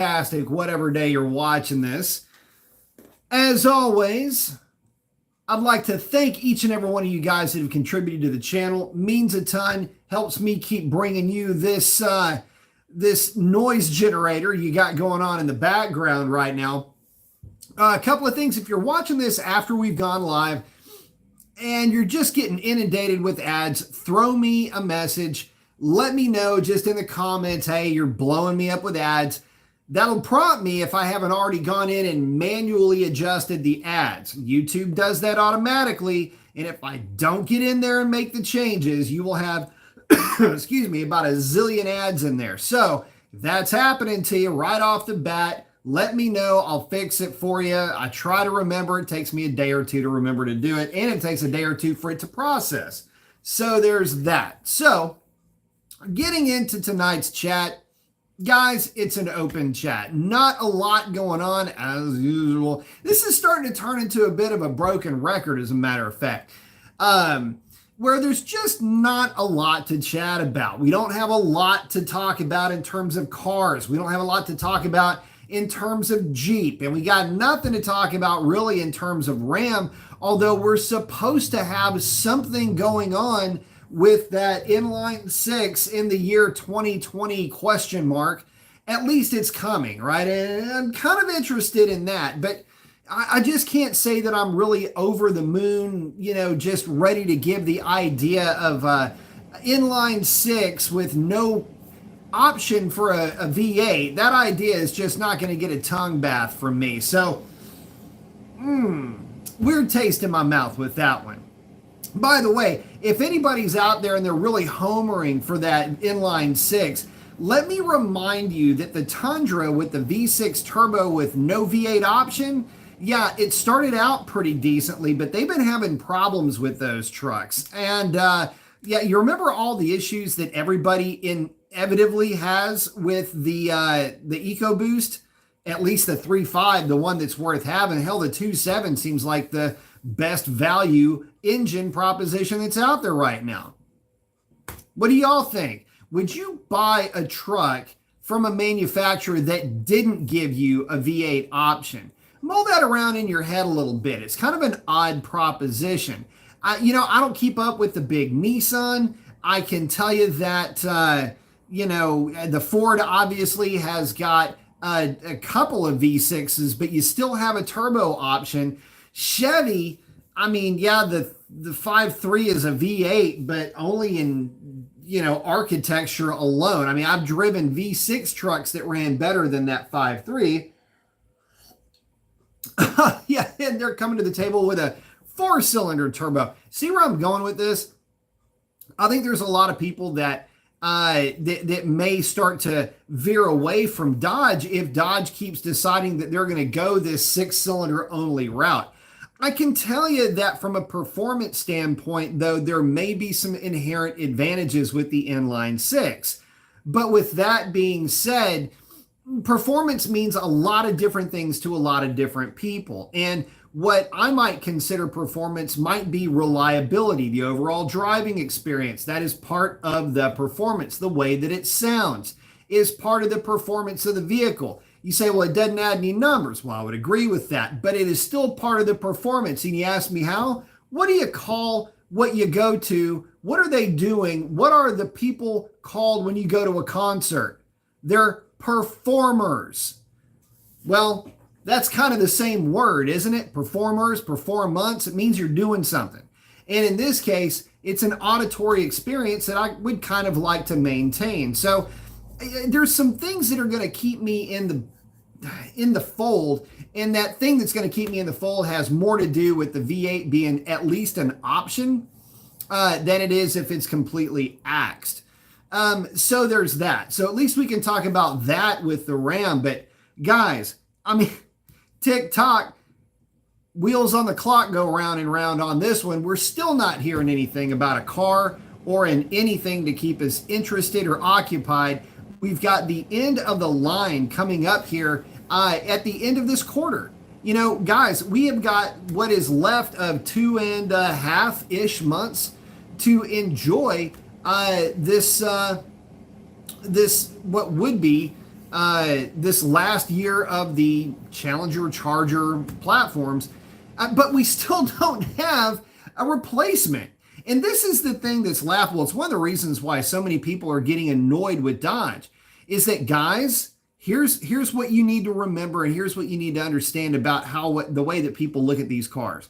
fantastic, whatever day you're watching this. As always, I'd like to thank each and every one of you guys that have contributed to the channel. It means a ton, helps me keep bringing you this noise generator you got going on in the background right now. A couple of things. If you're watching this after we've gone live and you're just getting inundated with ads, throw me a message. Let me know just in the comments, hey, you're blowing me up with ads. That'll prompt me if I haven't already gone in and manually adjusted the ads. YouTube does that automatically. And if I don't get in there and make the changes, you will have, excuse me, about a zillion ads in there. So if that's happening to you right off the bat, let me know. I'll fix it for you. I try to remember. It takes me a day or two to remember to do it. And it takes a day or two for it to process. So there's that. So getting into tonight's chat, guys, it's an open chat. Not a lot going on as usual. This is starting to turn into a bit of a broken record, as a matter of fact, where there's just not a lot to chat about. We don't have a lot to talk about in terms of cars. We don't have a lot to talk about in terms of Jeep. And we got nothing to talk about really in terms of Ram, although we're supposed to have something going on with that inline six in the year 2020 question mark. At least it's coming, right? And I'm kind of interested in that, but I just can't say that I'm really over the moon, just ready to give the idea of inline six with no option for a V8. That idea is just not going to get a tongue bath from me. So, weird taste in my mouth with that one. By the way, if anybody's out there and they're really homering for that inline six, let me remind you that the Tundra with the V6 turbo with no V8 option, yeah, it started out pretty decently, but they've been having problems with those trucks. And yeah, you remember all the issues that everybody inevitably has with the EcoBoost? At least the 3.5, the one that's worth having. Hell, the 2.7 seems like the best value engine proposition that's out there right now. What do y'all think? Would you buy a truck from a manufacturer that didn't give you a V8 option? Mull that around in your head a little bit. It's kind of an odd proposition. I don't keep up with the big Nissan. I can tell you that, the Ford obviously has got a couple of V6s, but you still have a turbo option. Chevy, I mean, yeah, the 5.3 is a V8, but only in, architecture alone. I mean, I've driven V6 trucks that ran better than that 5.3. Yeah, and they're coming to the table with a 4-cylinder turbo. See where I'm going with this? I think there's a lot of people that may start to veer away from Dodge if Dodge keeps deciding that they're going to go this 6-cylinder only route. I can tell you that from a performance standpoint, though, there may be some inherent advantages with the inline six. But with that being said, performance means a lot of different things to a lot of different people. And what I might consider performance might be reliability, the overall driving experience. That is part of the performance. The way that it sounds is part of the performance of the vehicle. You say, well, it doesn't add any numbers. Well, I would agree with that, but it is still part of the performance. And you ask me how? What do you call what you go to? What are they doing? What are the people called when you go to a concert? They're performers. Well, that's kind of the same word, isn't it? Performers, performance. It means you're doing something. And in this case, it's an auditory experience that I would kind of like to maintain. So there's some things that are going to keep me in the fold. And that thing that's going to keep me in the fold has more to do with the V8 being at least an option than it is if it's completely axed. So there's that. So at least we can talk about that with the Ram. But guys, I mean, tick-tock, wheels on the clock go round and round on this one. We're still not hearing anything about a car or in anything to keep us interested or occupied. We've got the end of the line coming up here at the end of this quarter. Guys, we have got what is left of 2.5-ish months to enjoy this what would be this last year of the Challenger Charger platforms, but we still don't have a replacement. And this is the thing that's laughable. It's one of the reasons why so many people are getting annoyed with Dodge is that, guys, here's what you need to remember, and here's what you need to understand about the way that people look at these cars.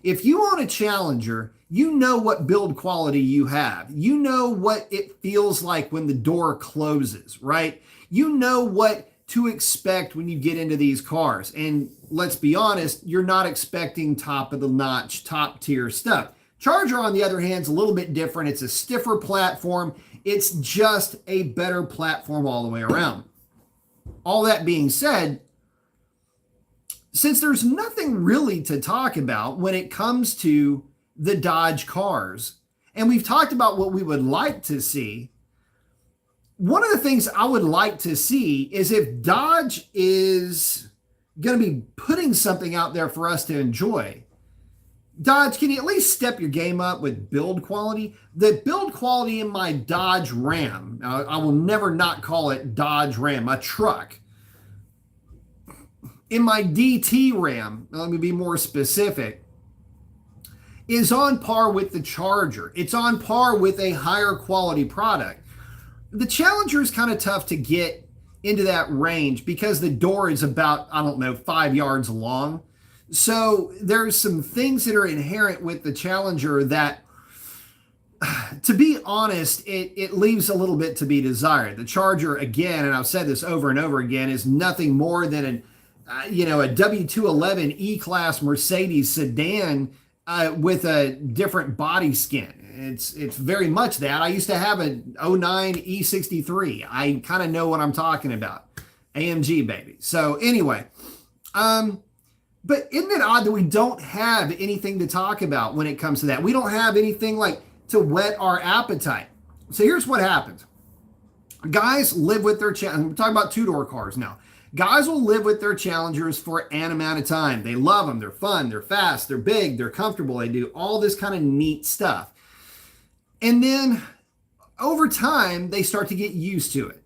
If you own a Challenger, you know what build quality you have. You know what it feels like when the door closes, right? You know what to expect when you get into these cars. And let's be honest, you're not expecting top of the notch, top tier stuff. Charger, on the other hand, is a little bit different. It's a stiffer platform. It's just a better platform all the way around. All that being said, since there's nothing really to talk about when it comes to the Dodge cars, and we've talked about what we would like to see, one of the things I would like to see is if Dodge is going to be putting something out there for us to enjoy. Dodge, can you at least step your game up with build quality? The build quality in my Dodge Ram, I will never not call it Dodge Ram, a truck. In my DT Ram, let me be more specific, is on par with the Charger. It's on par with a higher quality product. The Challenger is kind of tough to get into that range because the door is about, 5 yards long. So there's some things that are inherent with the Challenger that, to be honest, it leaves a little bit to be desired. The Charger, again, and I've said this over and over again, is nothing more than a W211 E-Class Mercedes sedan with a different body skin. It's very much that. I used to have an 09 E63. I kind of know what I'm talking about. AMG, baby. So anyway, but isn't it odd that we don't have anything to talk about when it comes to that? We don't have anything like to whet our appetite. So here's what happens. Guys live with their we're talking about two-door cars now. Guys will live with their Challengers for an amount of time. They love them. They're fun. They're fast. They're big. They're comfortable. They do all this kind of neat stuff. And then over time, they start to get used to it.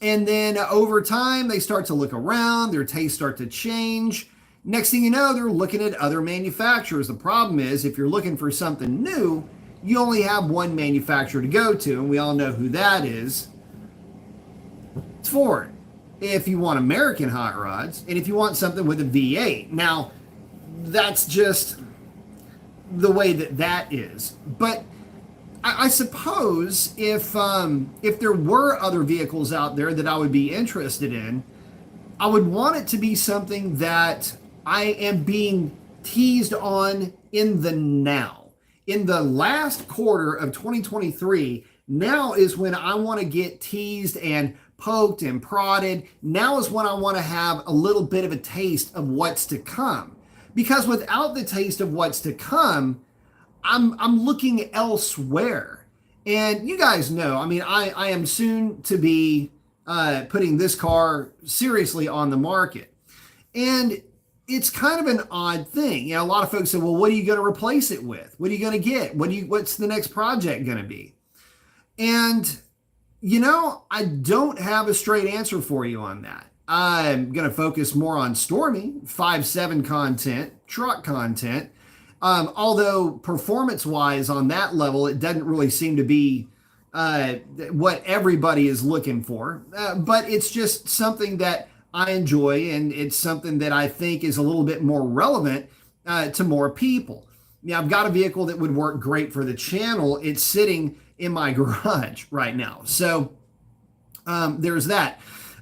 And then over time, they start to look around. Their tastes start to change. Next thing you know, they're looking at other manufacturers. The problem is, if you're looking for something new, you only have one manufacturer to go to, and we all know who that is. It's Ford. If you want American hot rods, and if you want something with a V8. Now, that's just the way that is. But I suppose if there were other vehicles out there that I would be interested in, I would want it to be something that I am being teased on in the now. In the last quarter of 2023, now is when I want to get teased and poked and prodded. Now is when I want to have a little bit of a taste of what's to come. Because without the taste of what's to come, I'm looking elsewhere. And you guys know, I am soon to be putting this car seriously on the market. And it's kind of an odd thing. A lot of folks say, well, what are you going to replace it with? What are you going to get? What's the next project going to be? And, I don't have a straight answer for you on that. I'm going to focus more on Stormy, 5.7 content, truck content. Although performance-wise on that level, it doesn't really seem to be what everybody is looking for. But it's just something that I enjoy, and it's something that I think is a little bit more relevant to more people. I've got a vehicle that would work great for the channel. It's sitting in my garage right now. So there's that.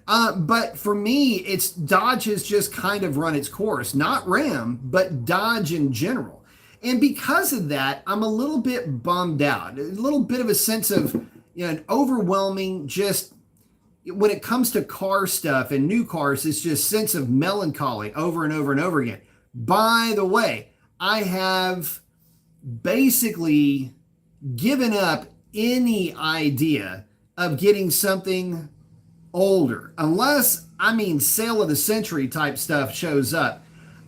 But for me, it's Dodge has just kind of run its course, not Ram, but Dodge in general. And because of that, I'm a little bit bummed out, a little bit of a sense of, an overwhelming, just when it comes to car stuff and new cars, it's just sense of melancholy over and over and over again. By the way, I have basically given up any idea of getting something older, unless, sale of the century type stuff shows up.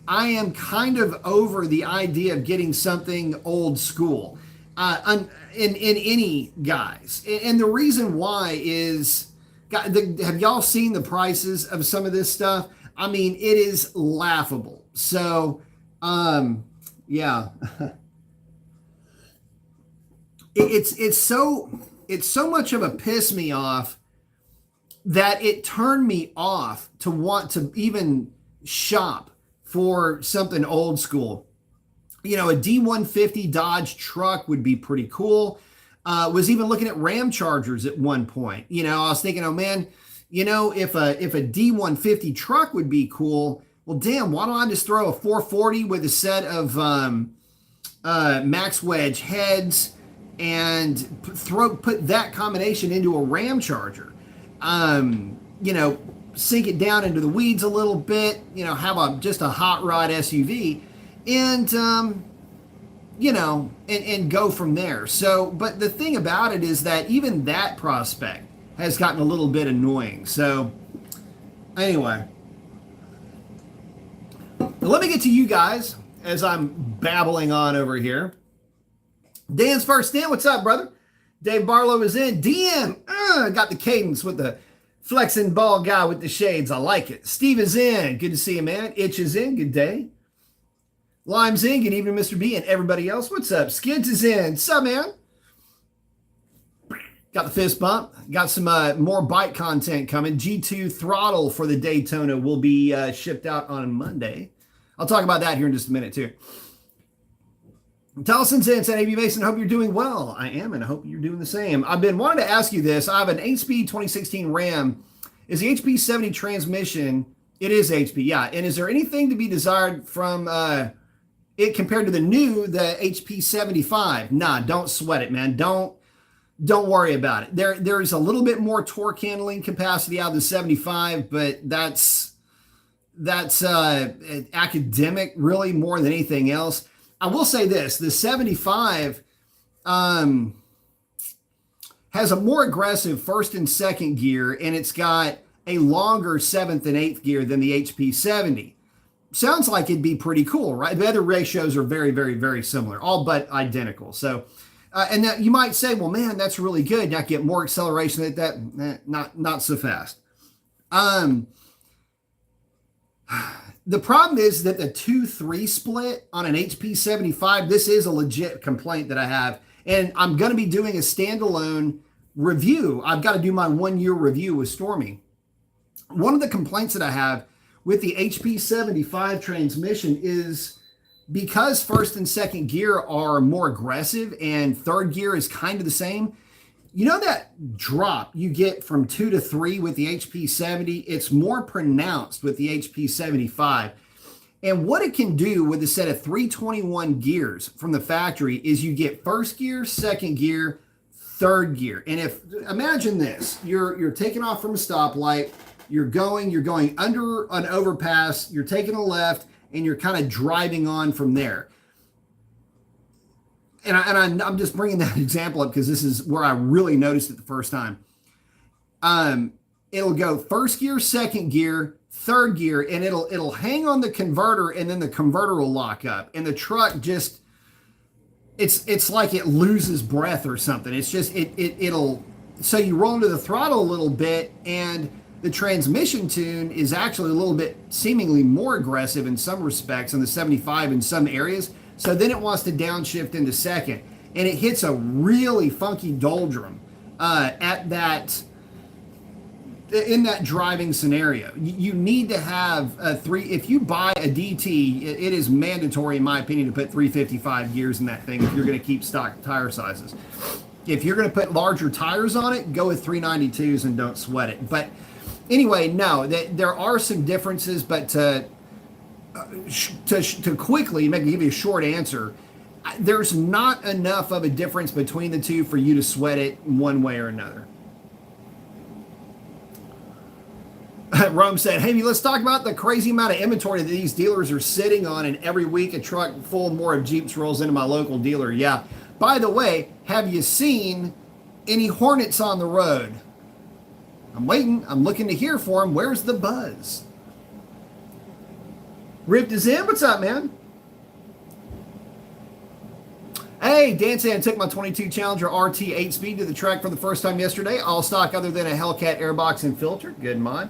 I am kind of over the idea of getting something old school in any guise. And the reason why is Have y'all seen the prices of some of this stuff? I mean, it is laughable. So, yeah, it's so much of a piss me off that it turned me off to want to even shop for something old school. You know, a D150 Dodge truck would be pretty cool. Was even looking at Ram Chargers at one point. You know, I was thinking, oh man, you know, if a D150 truck would be cool, well, damn, why don't I just throw a 440 with a set of max wedge heads and put that combination into a Ram Charger? You know, sink it down into the weeds a little bit. You know, have just a hot rod SUV, and you know, and go from there. So, but the thing about it is that even that prospect has gotten a little bit annoying. So, anyway, let me get to you guys as I'm babbling on over here. Dan's first. Dan, what's up, brother? Dave Barlow is in. DM, got the cadence with the flexing ball guy with the shades. I like it. Steve is in. Good to see you, man. Itch is in. Good day. Lime's in. Good evening, Mr. B and everybody else. What's up? Skids is in. Sup, man? Got the fist bump. Got some more bike content coming. G2 throttle for the Daytona will be shipped out on Monday. I'll talk about that here in just a minute, too. Tolson's in. Said, AB Mason, hope you're doing well. I am, and I hope you're doing the same. I've been wanting to ask you this. I have an 8-speed 2016 Ram. Is the HP 70 transmission? It is HP, yeah. And is there anything to be desired from it compared to the HP 75? Nah, don't sweat it, man. Don't worry about it. There's a little bit more torque handling capacity out of the 75, but that's academic really more than anything else. I will say this, the 75 has a more aggressive first and second gear, and it's got a longer seventh and eighth gear than the HP 70. Sounds like it'd be pretty cool, right? The other ratios are very, very, very similar, all but identical. So, and that you might say, well, man, that's really good. Now get more acceleration at that. Not so fast. The problem is that the 2-3 split on an HP 75, this is a legit complaint that I have. And I'm going to be doing a standalone review. I've got to do my 1-year review with Stormy. One of the complaints that I have with the HP 75 transmission is because first and second gear are more aggressive and third gear is kind of the same. You know that drop you get from 2 to 3 with the HP 70, it's more pronounced with the HP 75. And what it can do with a set of 321 gears from the factory is you get first gear, second gear, third gear. And imagine this, you're taking off from a stoplight, you're going under an overpass, you're taking a left, and you're kind of driving on from there. And I'm just bringing that example up because this is where I really noticed it the first time. It'll go first gear, second gear, third gear, and it'll hang on the converter, and then the converter will lock up, and the truck just it's like it loses breath or something. It's just it'll so you roll into the throttle a little bit, and the transmission tune is actually a little bit seemingly more aggressive in some respects on the 75 in some areas. So then it wants to downshift into second, and it hits a really funky doldrum in that driving scenario. You need to have if you buy a DT, it is mandatory in my opinion to put 355 gears in that thing if you're going to keep stock tire sizes. If you're going to put larger tires on it, go with 392s and don't sweat it. But anyway, no, there are some differences, but to quickly give you a short answer, there's not enough of a difference between the two for you to sweat it one way or another. Rome said, hey, let's talk about the crazy amount of inventory that these dealers are sitting on, and every week a truck full more of Jeeps rolls into my local dealer. Yeah. By the way, have you seen any Hornets on the road? I'm waiting. I'm looking to hear for them. Where's the buzz? Ripped is in. What's up, man? Hey, Dan said I took my 22 Challenger RT 8-speed to the track for the first time yesterday. All stock other than a Hellcat airbox and filter. Good mod.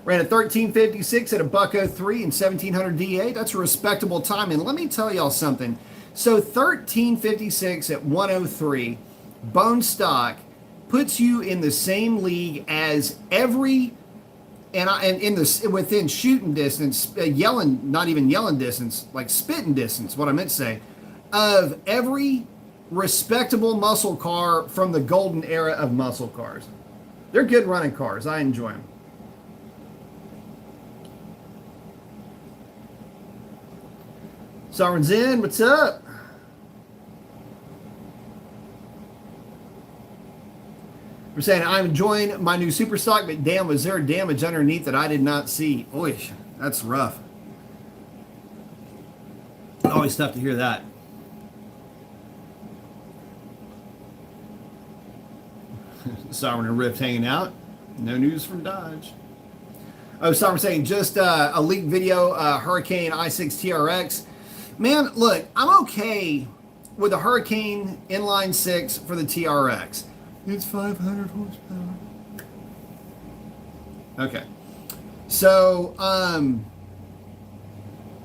Ran a 1356 at a $103 and 1700 DA. That's a respectable time. And let me tell y'all something. So 1356 at 103, bone stock, puts you in the same league as every, and in this within shooting distance, not even yelling distance, like spitting distance, what I meant to say, of every respectable muscle car from the golden era of muscle cars. They're good running cars. I enjoy them. Sovereign's in. What's up? We're saying I'm enjoying my new super stock, but damn, was there damage underneath that I did not see? Oy, that's rough. Always tough to hear that. Sovereign and Rift hanging out. No news from Dodge. Oh, Sovereign saying just a leaked video, Hurricane i6 TRX. Man, look, I'm okay with a Hurricane inline 6 for the TRX. It's 500 horsepower. Okay. So,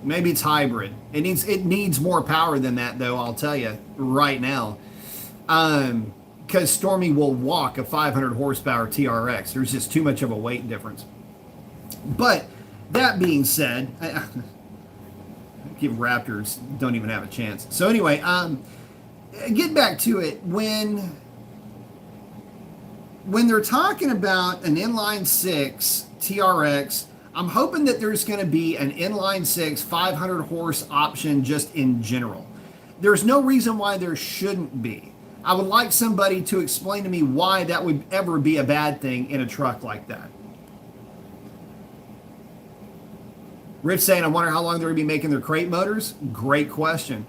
maybe it's hybrid. It needs more power than that, though, I'll tell you right now. Because Stormy will walk a 500 horsepower TRX. There's just too much of a weight difference. But that being said, Raptors don't even have a chance. So anyway, get back to it. When they're talking about an inline 6 TRX, I'm hoping that there's going to be an inline 6 500 horse option just in general. There's no reason why there shouldn't be. I would like somebody to explain to me why that would ever be a bad thing in a truck like that. Rich saying, I wonder how long they're going to be making their crate motors. Great question.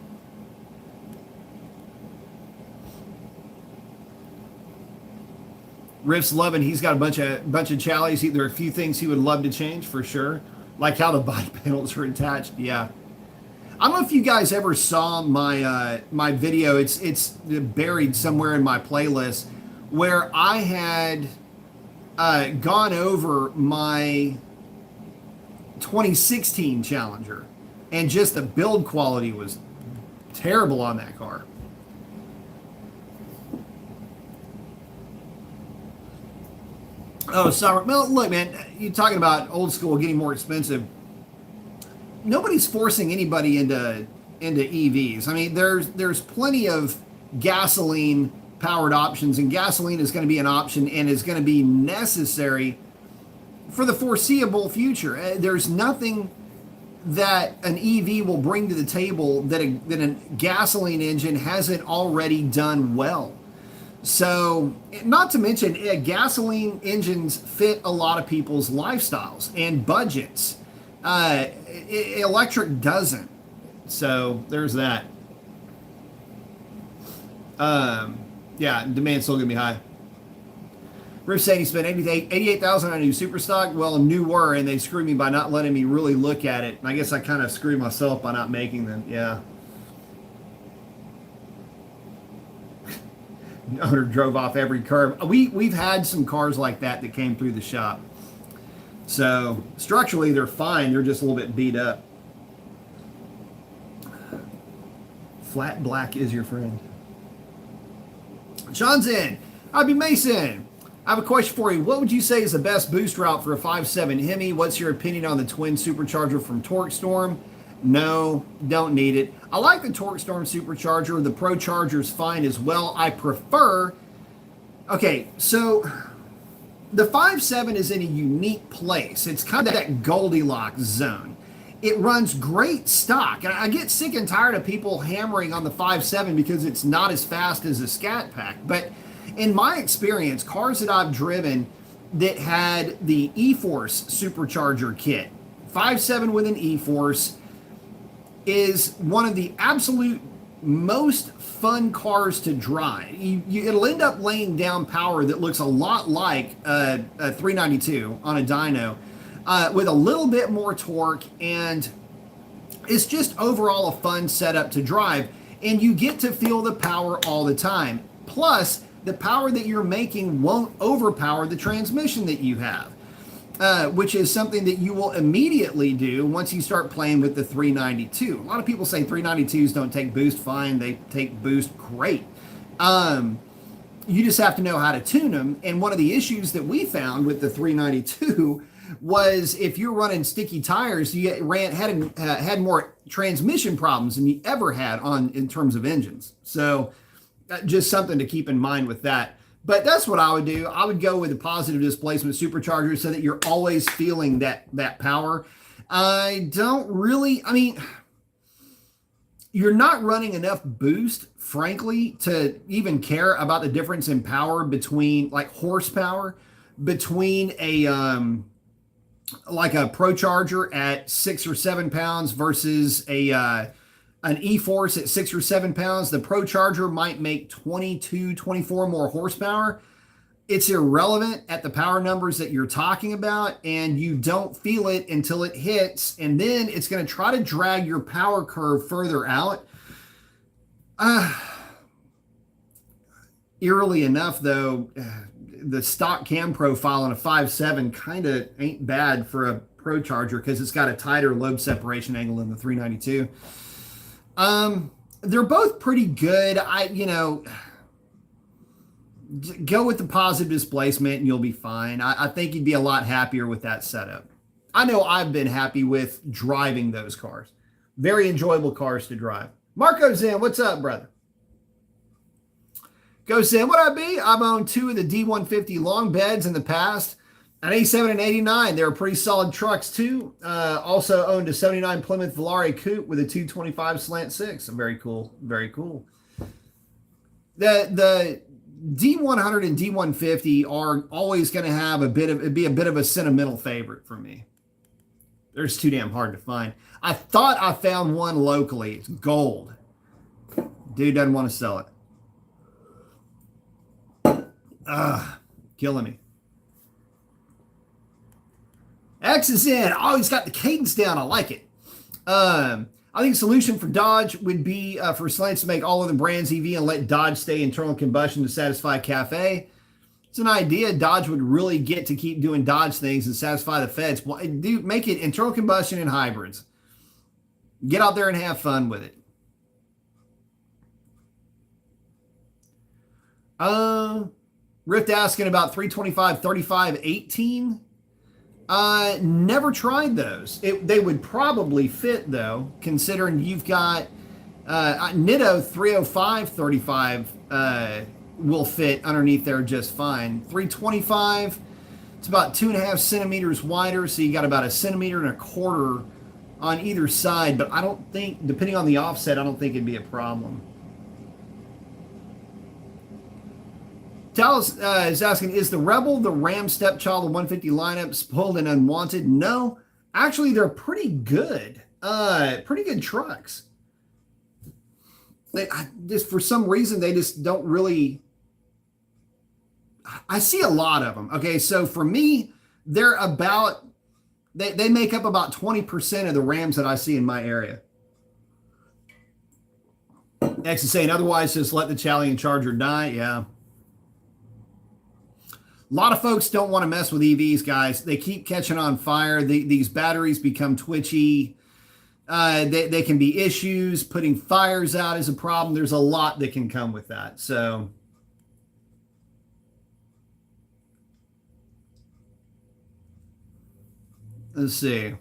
Riff's loving, he's got a bunch of Challies. There are a few things he would love to change for sure. Like how the body panels are attached. Yeah. I don't know if you guys ever saw my my video. It's buried somewhere in my playlist where I had gone over my 2016 Challenger, and just the build quality was terrible on that car. Oh, sorry. Well, look, man, you're talking about old school getting more expensive. Nobody's forcing anybody into EVs. I mean, there's plenty of gasoline powered options, and gasoline is going to be an option and is going to be necessary for the foreseeable future. There's nothing that an EV will bring to the table that a gasoline engine hasn't already done well. So, not to mention, gasoline engines fit a lot of people's lifestyles and budgets. Electric doesn't. So, there's that. Yeah, demand's still going to be high. Riff saying he spent $88,000 on a new super stock. Well, newer, and they screwed me by not letting me really look at it. And I guess I kind of screwed myself by not making them. Yeah. Owner drove off every curve. We've had some cars like that came through the shop. So structurally they're fine. They're just a little bit beat up. Flat black is your friend. Sean's in. Abby Mason. I have a question for you. What would you say is the best boost route for a 5.7 Hemi? What's your opinion on the twin supercharger from Torque Storm? No, don't need it. I like the Torque Storm supercharger. The Pro Charger is fine as well. I prefer... Okay, so the 5.7 is in a unique place. It's kind of that Goldilocks zone. It runs great stock. And I get sick and tired of people hammering on the 5.7 because it's not as fast as a Scat Pack. But in my experience, cars that I've driven that had the E-Force supercharger kit, 5.7 with an E-Force, is one of the absolute most fun cars to drive. It'll end up laying down power that looks a lot like a 392 on a dyno, with a little bit more torque, and it's just overall a fun setup to drive. and you get to feel the power all the time. Plus, the power that you're making won't overpower the transmission that you have, which is something that you will immediately do once you start playing with the 392. A lot of people say 392s don't take boost. Fine, they take boost great. You just have to know how to tune them. And one of the issues that we found with the 392 was if you're running sticky tires, you had more transmission problems than you ever had in terms of engines. So just something to keep in mind with that. But that's what I would do. I would go with a positive displacement supercharger so that you're always feeling that power. You're not running enough boost, frankly, to even care about the difference in power between, like, horsepower between a ProCharger at 6 or 7 pounds versus an E-Force at 6 or 7 pounds. The ProCharger might make 22, 24 more horsepower. It's irrelevant at the power numbers that you're talking about, and you don't feel it until it hits, and then it's going to try to drag your power curve further out. Eerily enough, though, the stock cam profile on a 5.7 kind of ain't bad for a ProCharger because it's got a tighter lobe separation angle than the 392. They're both pretty good. Go with the positive displacement and you'll be fine. I think you'd be a lot happier with that setup. I know I've been happy with driving those cars. Very enjoyable cars to drive. Marco's in. What's up, brother? Goes in. What I be? I've owned 2 of the D150 long beds in the past. An 87 and 89. They were pretty solid trucks too. Also owned a 79 Plymouth Volare Coupe with a 225 slant 6. Very cool. Very cool. The D100 and D150 are always going to have a bit of a sentimental favorite for me. They're just too damn hard to find. I thought I found one locally. It's gold. Dude doesn't want to sell it. Killing me. X is in. Oh, he's got the cadence down. I like it. I think a solution for Dodge would be for Slants to make all other brands EV and let Dodge stay internal combustion to satisfy CAFE. It's an idea. Dodge would really get to keep doing Dodge things and satisfy the feds. Dude, make it internal combustion and hybrids. Get out there and have fun with it. Rift asking about 325, 35, 18. Never tried those. They would probably fit though, considering you've got Nitto 305, 35 will fit underneath there just fine. 325, it's about 2.5 centimeters wider, so you got about 1.25 centimeters on either side, but I don't think, depending on the offset, I don't think it'd be a problem. Dallas is asking, is the Rebel, the Ram stepchild of 150 lineup spoiled and unwanted? No, actually, they're pretty good. Pretty good trucks. Just for some reason, they just don't really. I see a lot of them. Okay, so for me, they're about. They make up about 20% of the Rams that I see in my area. X is saying otherwise, just let the Challenger Charger die. Yeah. A lot of folks don't want to mess with EVs, guys. They keep catching on fire. These batteries become twitchy. They can be issues. Putting fires out is a problem. There's a lot that can come with that. So, let's see.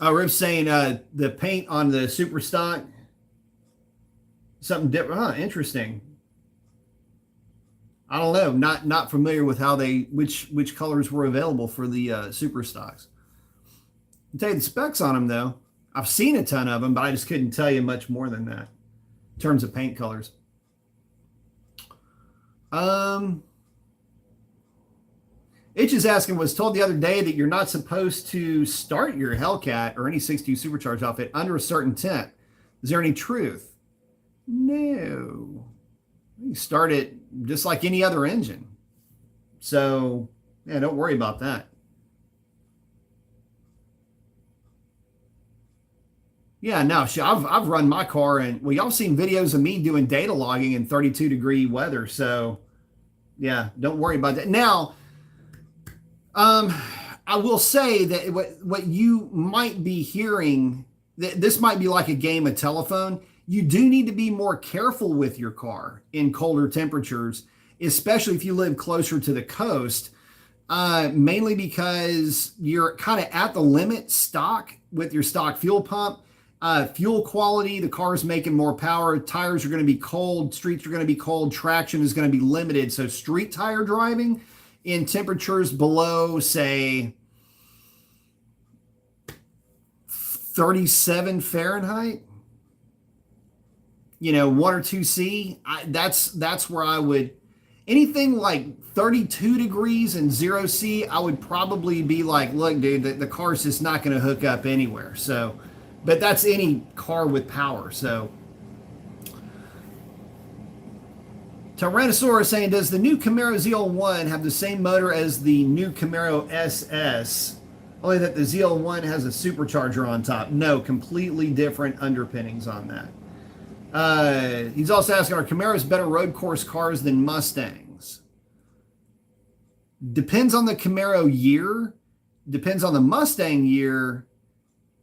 Rip's saying the paint on the Super Stock, something different. Interesting. I don't know. Not familiar with how which colors were available for the Super Stocks. I'll tell you the specs on them though. I've seen a ton of them, but I just couldn't tell you much more than that in terms of paint colors. Itch is asking, was told the other day that you're not supposed to start your Hellcat or any 62 supercharged outfit under a certain temp. Is there any truth? No. You start it just like any other engine. So, yeah, don't worry about that. Yeah, no, I've run my car, and well, y'all seen videos of me doing data logging in 32-degree weather. So yeah, don't worry about that. Now, um, I will say that what you might be hearing, this might be like a game of telephone. You do need to be more careful with your car in colder temperatures, especially if you live closer to the coast, mainly because you're kind of at the limit stock with your stock fuel pump. Fuel quality, the car's making more power, tires are going to be cold, streets are going to be cold, traction is going to be limited. So street tire driving in temperatures below, say, 37 Fahrenheit, 1 or 2 C, that's where I would, anything like 32 degrees and 0 C, I would probably be like, look, dude, the car's just not going to hook up anywhere. So, but that's any car with power. So Tyrannosaurus saying, does the new Camaro ZL1 have the same motor as the new Camaro SS, only that the ZL1 has a supercharger on top? No, completely different underpinnings on that. He's also asking, are Camaros better road course cars than Mustangs? Depends on the Camaro year, depends on the Mustang year,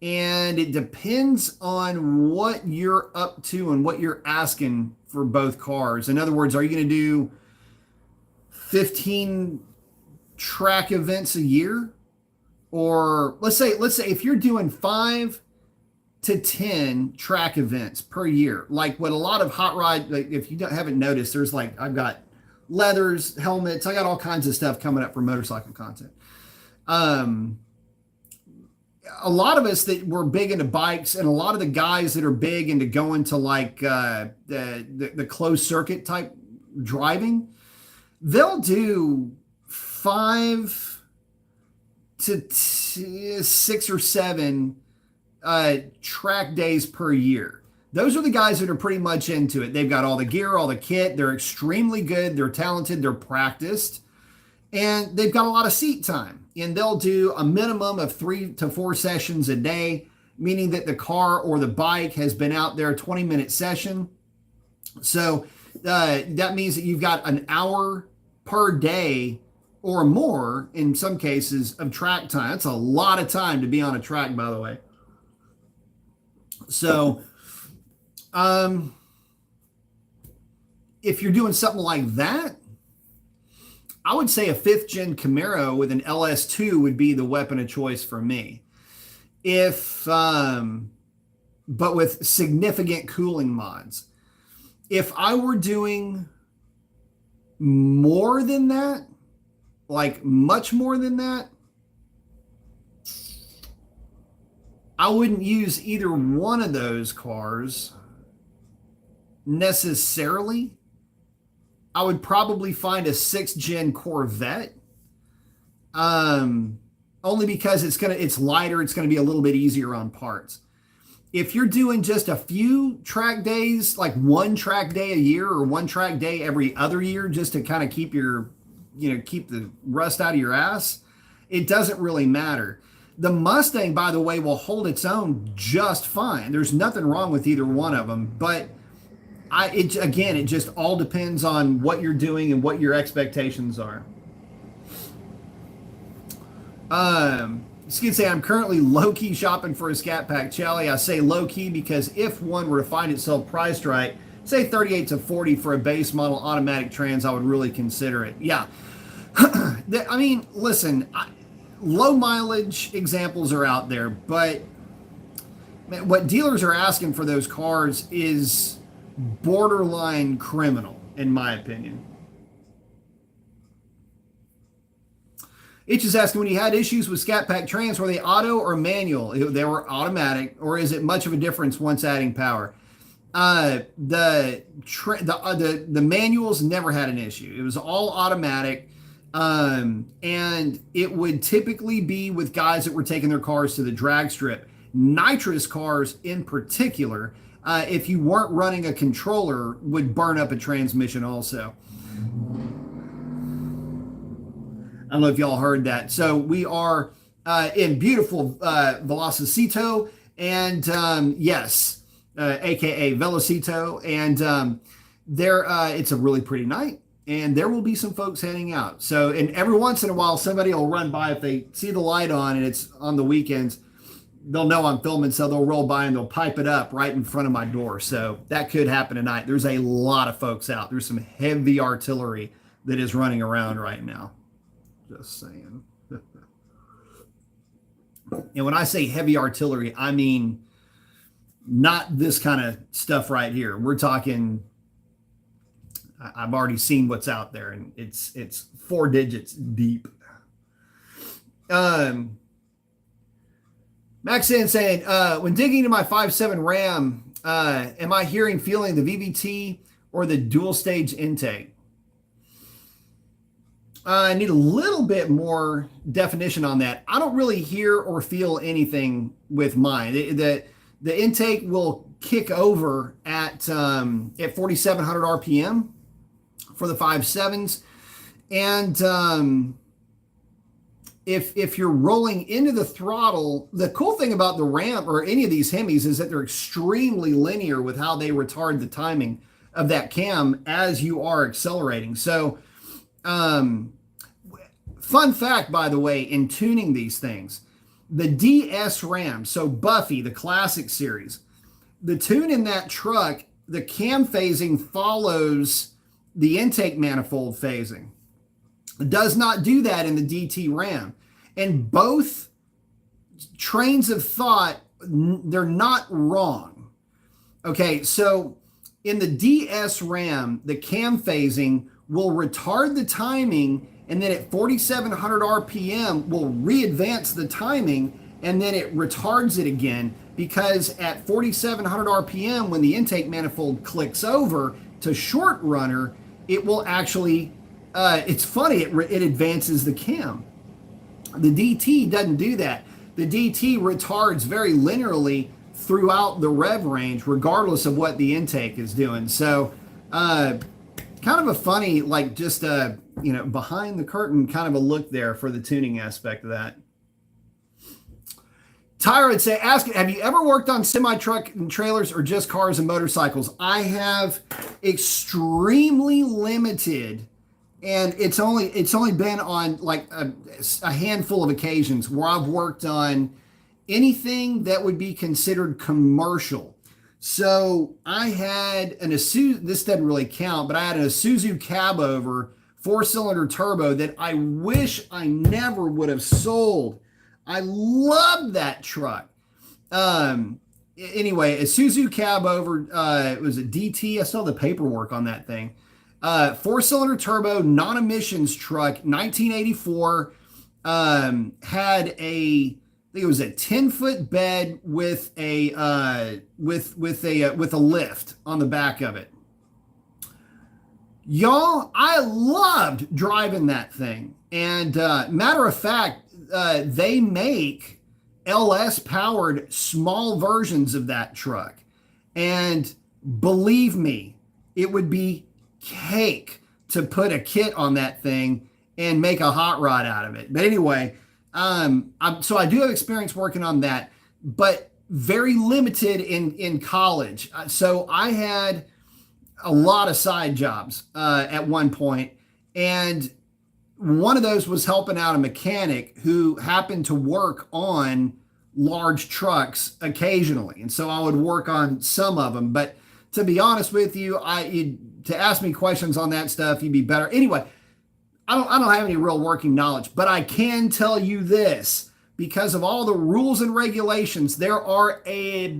and it depends on what you're up to and what you're asking for both cars. In other words, are you going to do 15 track events a year? Or let's say if you're doing 5 to 10 track events per year, like what a lot of hot rod, like if you haven't noticed, there's like, I've got leathers, helmets, I got all kinds of stuff coming up for motorcycle content. A lot of us that were big into bikes, and a lot of the guys that are big into going to like the closed circuit type driving, they'll do 5 to 6 or 7 track days per year. Those are the guys that are pretty much into it. They've got all the gear, all the kit. They're extremely good. They're talented. They're practiced. And they've got a lot of seat time. And they'll do a minimum of 3 to 4 sessions a day, meaning that the car or the bike has been out there a 20-minute session. So that means that you've got an hour per day or more, in some cases, of track time. That's a lot of time to be on a track, by the way. So if you're doing something like that, I would say a 5th gen Camaro with an LS2 would be the weapon of choice for me. But with significant cooling mods. If I were doing more than that, like much more than that, I wouldn't use either one of those cars necessarily. I would probably find a 6th gen Corvette, only because it's lighter. It's going to be a little bit easier on parts. If you're doing just a few track days, like 1 track day a year or 1 track day every other year, just to kind of keep keep the rust out of your ass, it doesn't really matter. The Mustang, by the way, will hold its own just fine. There's nothing wrong with either one of them, but it just all depends on what you're doing and what your expectations are. Skid say, I'm currently low-key shopping for a Scat Pack Chelly. I say low-key because if one were to find itself priced right, say 38 to 40 for a base model automatic trans, I would really consider it. Yeah. I mean, listen, low mileage examples are out there, but what dealers are asking for those cars is borderline criminal, in my opinion. Itch is asking, when you had issues with Scat Pack Trans, were they auto or manual? They were automatic, or is it much of a difference once adding power? The manuals never had an issue. It was all automatic, and it would typically be with guys that were taking their cars to the drag strip. Nitrous cars in particular, if you weren't running a controller, would burn up a transmission also. I don't know if y'all heard that. So we are in beautiful Velocito And yes, aka Velocito. And there, it's a really pretty night. And there will be some folks heading out. So, and every once in a while, somebody will run by if they see the light on and it's on the weekends. They'll know I'm filming, so they'll roll by and they'll pipe it up right in front of my door. So that could happen tonight. There's a lot of folks out. There's some heavy artillery that is running around right now. Just saying. And when I say heavy artillery, I mean not this kind of stuff right here. We're talking, I've already seen what's out there, and it's 4 digits deep. Maxine saying, when digging into my 5.7 Ram, am I feeling the VVT or the dual stage intake? I need a little bit more definition on that. I don't really hear or feel anything with mine. The intake will kick over at 4,700 RPM for the 5.7s. And if you're rolling into the throttle, the cool thing about the Ram or any of these Hemis is that they're extremely linear with how they retard the timing of that cam as you are accelerating. So, fun fact, by the way, in tuning these things, the DS Ram, so Buffy, the classic series, the tune in that truck, the cam phasing follows the intake manifold phasing. It does not do that in the DT Ram. And both trains of thought, they're not wrong. Okay, so in the DS Ram, the cam phasing will retard the timing, and then at 4,700 RPM will re-advance the timing, and then it retards it again, because at 4,700 RPM, when the intake manifold clicks over to short runner, it will actually, it's funny, it advances the cam. The DT doesn't do that. The DT retards very linearly throughout the rev range, regardless of what the intake is doing. So, kind of a funny, like just behind the curtain kind of a look there for the tuning aspect of that. Tyra would say, ask, have you ever worked on semi-truck and trailers or just cars and motorcycles? I have extremely limited, and it's only been on like a handful of occasions where I've worked on anything that would be considered commercial. So I had an Isuzu, this doesn't really count, but I had an Isuzu cab over 4-cylinder turbo that I wish I never would have sold. I loved that truck. Anyway, a Isuzu cab over, it was a DT. I saw the paperwork on that thing. 4-cylinder turbo, non-emissions truck, 1984. Had a, I think it was a 10-foot bed with a lift on the back of it. Y'all, I loved driving that thing. And matter of fact, they make LS powered small versions of that truck. And believe me, it would be cake to put a kit on that thing and make a hot rod out of it. But anyway, so I do have experience working on that, but very limited in college. So I had a lot of side jobs at one point, and one of those was helping out a mechanic who happened to work on large trucks occasionally. And so I would work on some of them. But to be honest with you, to ask me questions on that stuff, you'd be better. Anyway, I don't have any real working knowledge, but I can tell you this, because of all the rules and regulations, there are a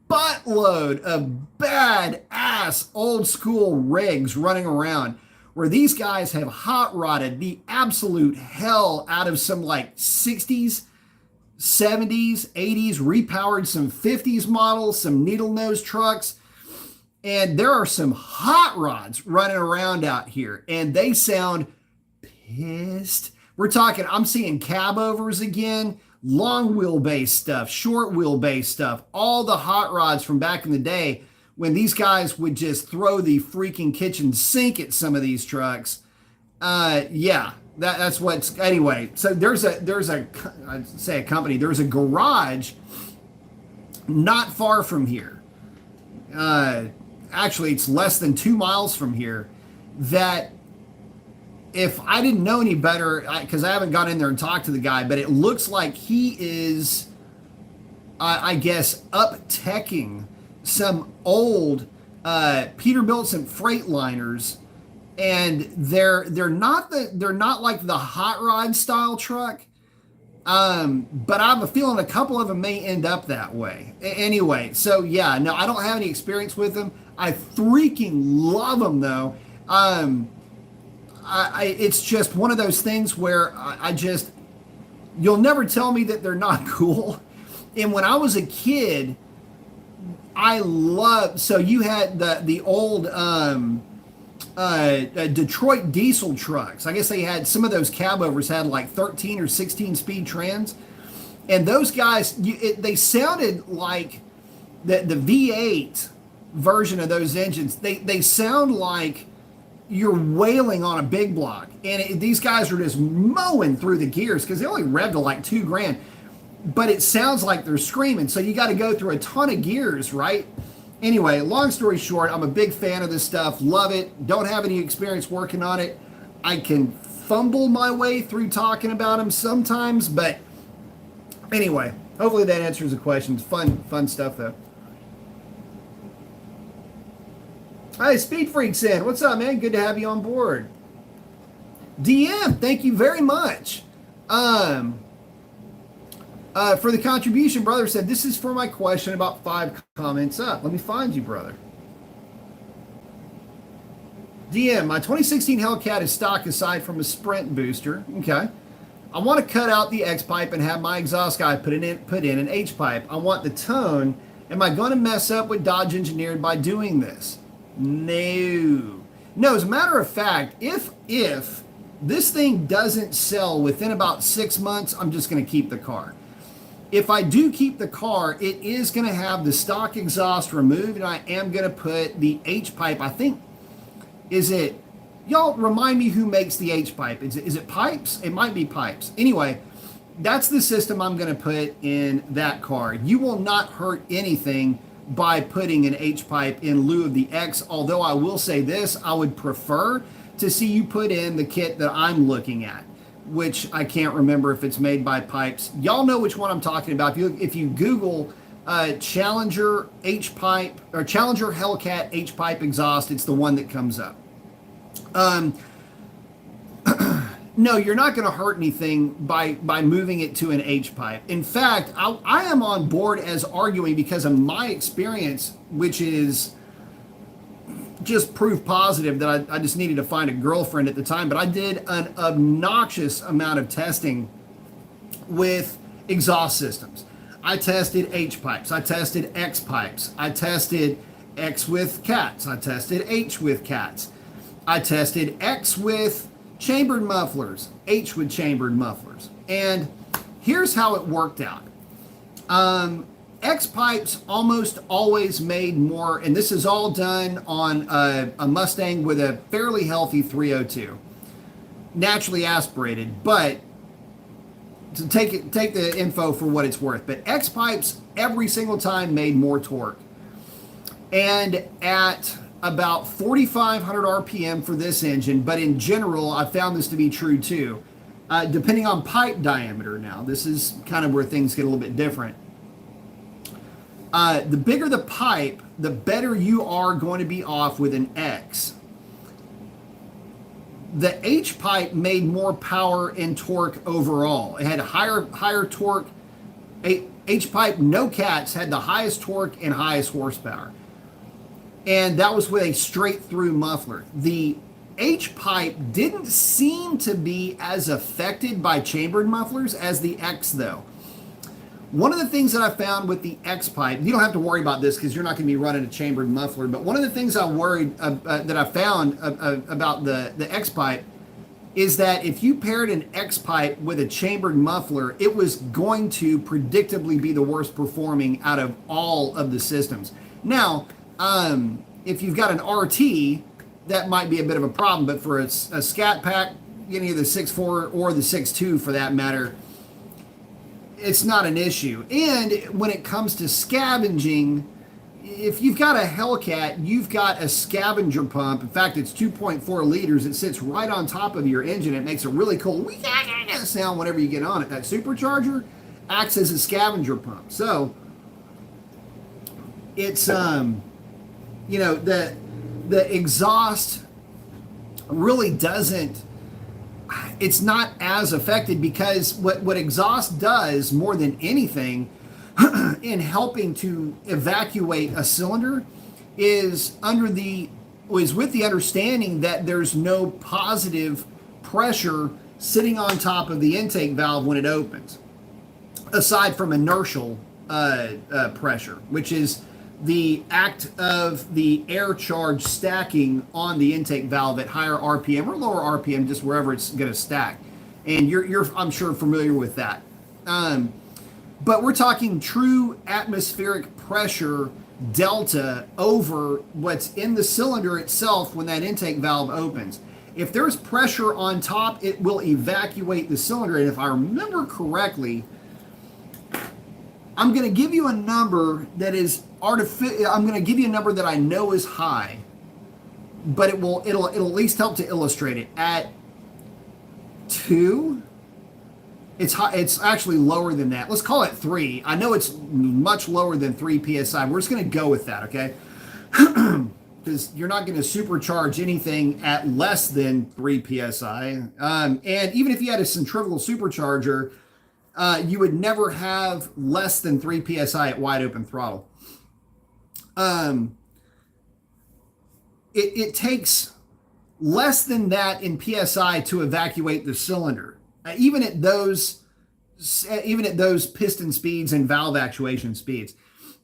buttload of badass old school rigs running around where these guys have hot rodded the absolute hell out of some like 60s, 70s, 80s, repowered some 50s models, some needle nose trucks. And there are some hot rods running around out here, and they sound pissed. We're talking, I'm seeing cab overs again, long wheelbase stuff, short wheelbase stuff, all the hot rods from back in the day when these guys would just throw the freaking kitchen sink at some of these trucks. Yeah, that's what's, anyway. So there's a I'd say a company, there's a garage not far from here. Actually, it's less than 2 miles from here. That if I didn't know any better, because I haven't gone in there and talked to the guy, but it looks like he is, I guess, up-teching some old Peterbilt and Freightliners, and they're not like the hot rod style truck, but I have a feeling a couple of them may end up that way. Anyway, so yeah, no, I don't have any experience with them. I freaking love them though. It's just one of those things where you'll never tell me that they're not cool. And when I was a kid, so you had the old Detroit diesel trucks. I guess they had some of those cab overs had like 13 or 16 speed trans. And those guys, they sounded like the V8 version of those engines. They sound like you're wailing on a big block, and these guys are just mowing through the gears because they only rev to like $2,000, but it sounds like they're screaming. So you got to go through a ton of gears, right? Anyway, long story short, I'm a big fan of this stuff. Love it. Don't have any experience working on it. I can fumble my way through talking about them sometimes, but anyway, hopefully that answers the question. It's fun stuff though. Hi, Speed Freaks in. What's up, man? Good to have you on board. DM, thank you very much. For the contribution, brother said, this is for my question about 5 comments up. Let me find you, brother. DM, my 2016 Hellcat is stock aside from a Sprint booster. Okay. I want to cut out the X pipe and have my exhaust guy put in an H pipe. I want the tone. Am I going to mess up with Dodge Engineered by doing this? No. As a matter of fact, if this thing doesn't sell within about 6 months, I'm just going to keep the car. If I do keep the car, it is going to have the stock exhaust removed, and I am going to put the H pipe. I think, y'all remind me who makes the H pipe? Is it Pipes? It might be Pipes. Anyway, that's the system I'm going to put in that car. You will not hurt anything by putting an H pipe in lieu of the X, although I will say this, I would prefer to see you put in the kit that I'm looking at, which I can't remember if it's made by Pipes. Y'all know which one I'm talking about. If you Google Challenger H pipe or Challenger Hellcat H pipe exhaust, it's the one that comes up. No, you're not going to hurt anything by moving it to an H pipe. In fact, I am on board as arguing because of my experience, which is just proof positive that I just needed to find a girlfriend at the time. But I did an obnoxious amount of testing with exhaust systems. I tested H pipes. I tested X pipes. I tested X with cats. I tested H with cats. I tested X with chambered mufflers, H with chambered mufflers. And here's how it worked out. X pipes almost always made more, and this is all done on a Mustang with a fairly healthy 302, naturally aspirated, but to take the info for what it's worth. But X pipes every single time made more torque. And at about 4,500 RPM for this engine, but in general, I found this to be true too. Depending on pipe diameter now, this is kind of where things get a little bit different. The bigger the pipe, the better you are going to be off with an X. The H pipe made more power and torque overall. It had a higher torque. H pipe, no cats, had the highest torque and highest horsepower. And that was with a straight through muffler. The H pipe didn't seem to be as affected by chambered mufflers as the X though. One of the things that I found with the X pipe, you don't have to worry about this because you're not going to be running a chambered muffler, but one of the things I worried that I found about the X pipe is that if you paired an X pipe with a chambered muffler, it was going to predictably be the worst performing out of all of the systems. Now, if you've got an RT, that might be a bit of a problem, but for a Scat Pack, any of the 6.4 or the 6.2 for that matter, it's not an issue. And when it comes to scavenging, if you've got a Hellcat, you've got a scavenger pump. In fact, it's 2.4 liters. It sits right on top of your engine. It makes a really cool sound whenever you get on it. That supercharger acts as a scavenger pump. So it's you know, the exhaust really doesn't, it's not as affected, because what exhaust does more than anything in helping to evacuate a cylinder is with the understanding that there's no positive pressure sitting on top of the intake valve when it opens, aside from inertial pressure, which is the act of the air charge stacking on the intake valve at higher RPM or lower RPM, just wherever it's going to stack. And you're I'm sure familiar with that. But we're talking true atmospheric pressure delta over what's in the cylinder itself when that intake valve opens. If there's pressure on top, it will evacuate the cylinder. And if I remember correctly, I'm going to give you a number that is artificial. I'm going to give you a number that I know is high, but it'll at least help to illustrate it. At 2, it's high. It's actually lower than that. Let's call it 3. I know it's much lower than 3 psi. We're just going to go with that, okay? Because you're not going to supercharge anything at less than 3 psi. And even if you had a centrifugal supercharger, you would never have less than 3 psi at wide open throttle. It takes less than that in psi to evacuate the cylinder, even at those piston speeds and valve actuation speeds.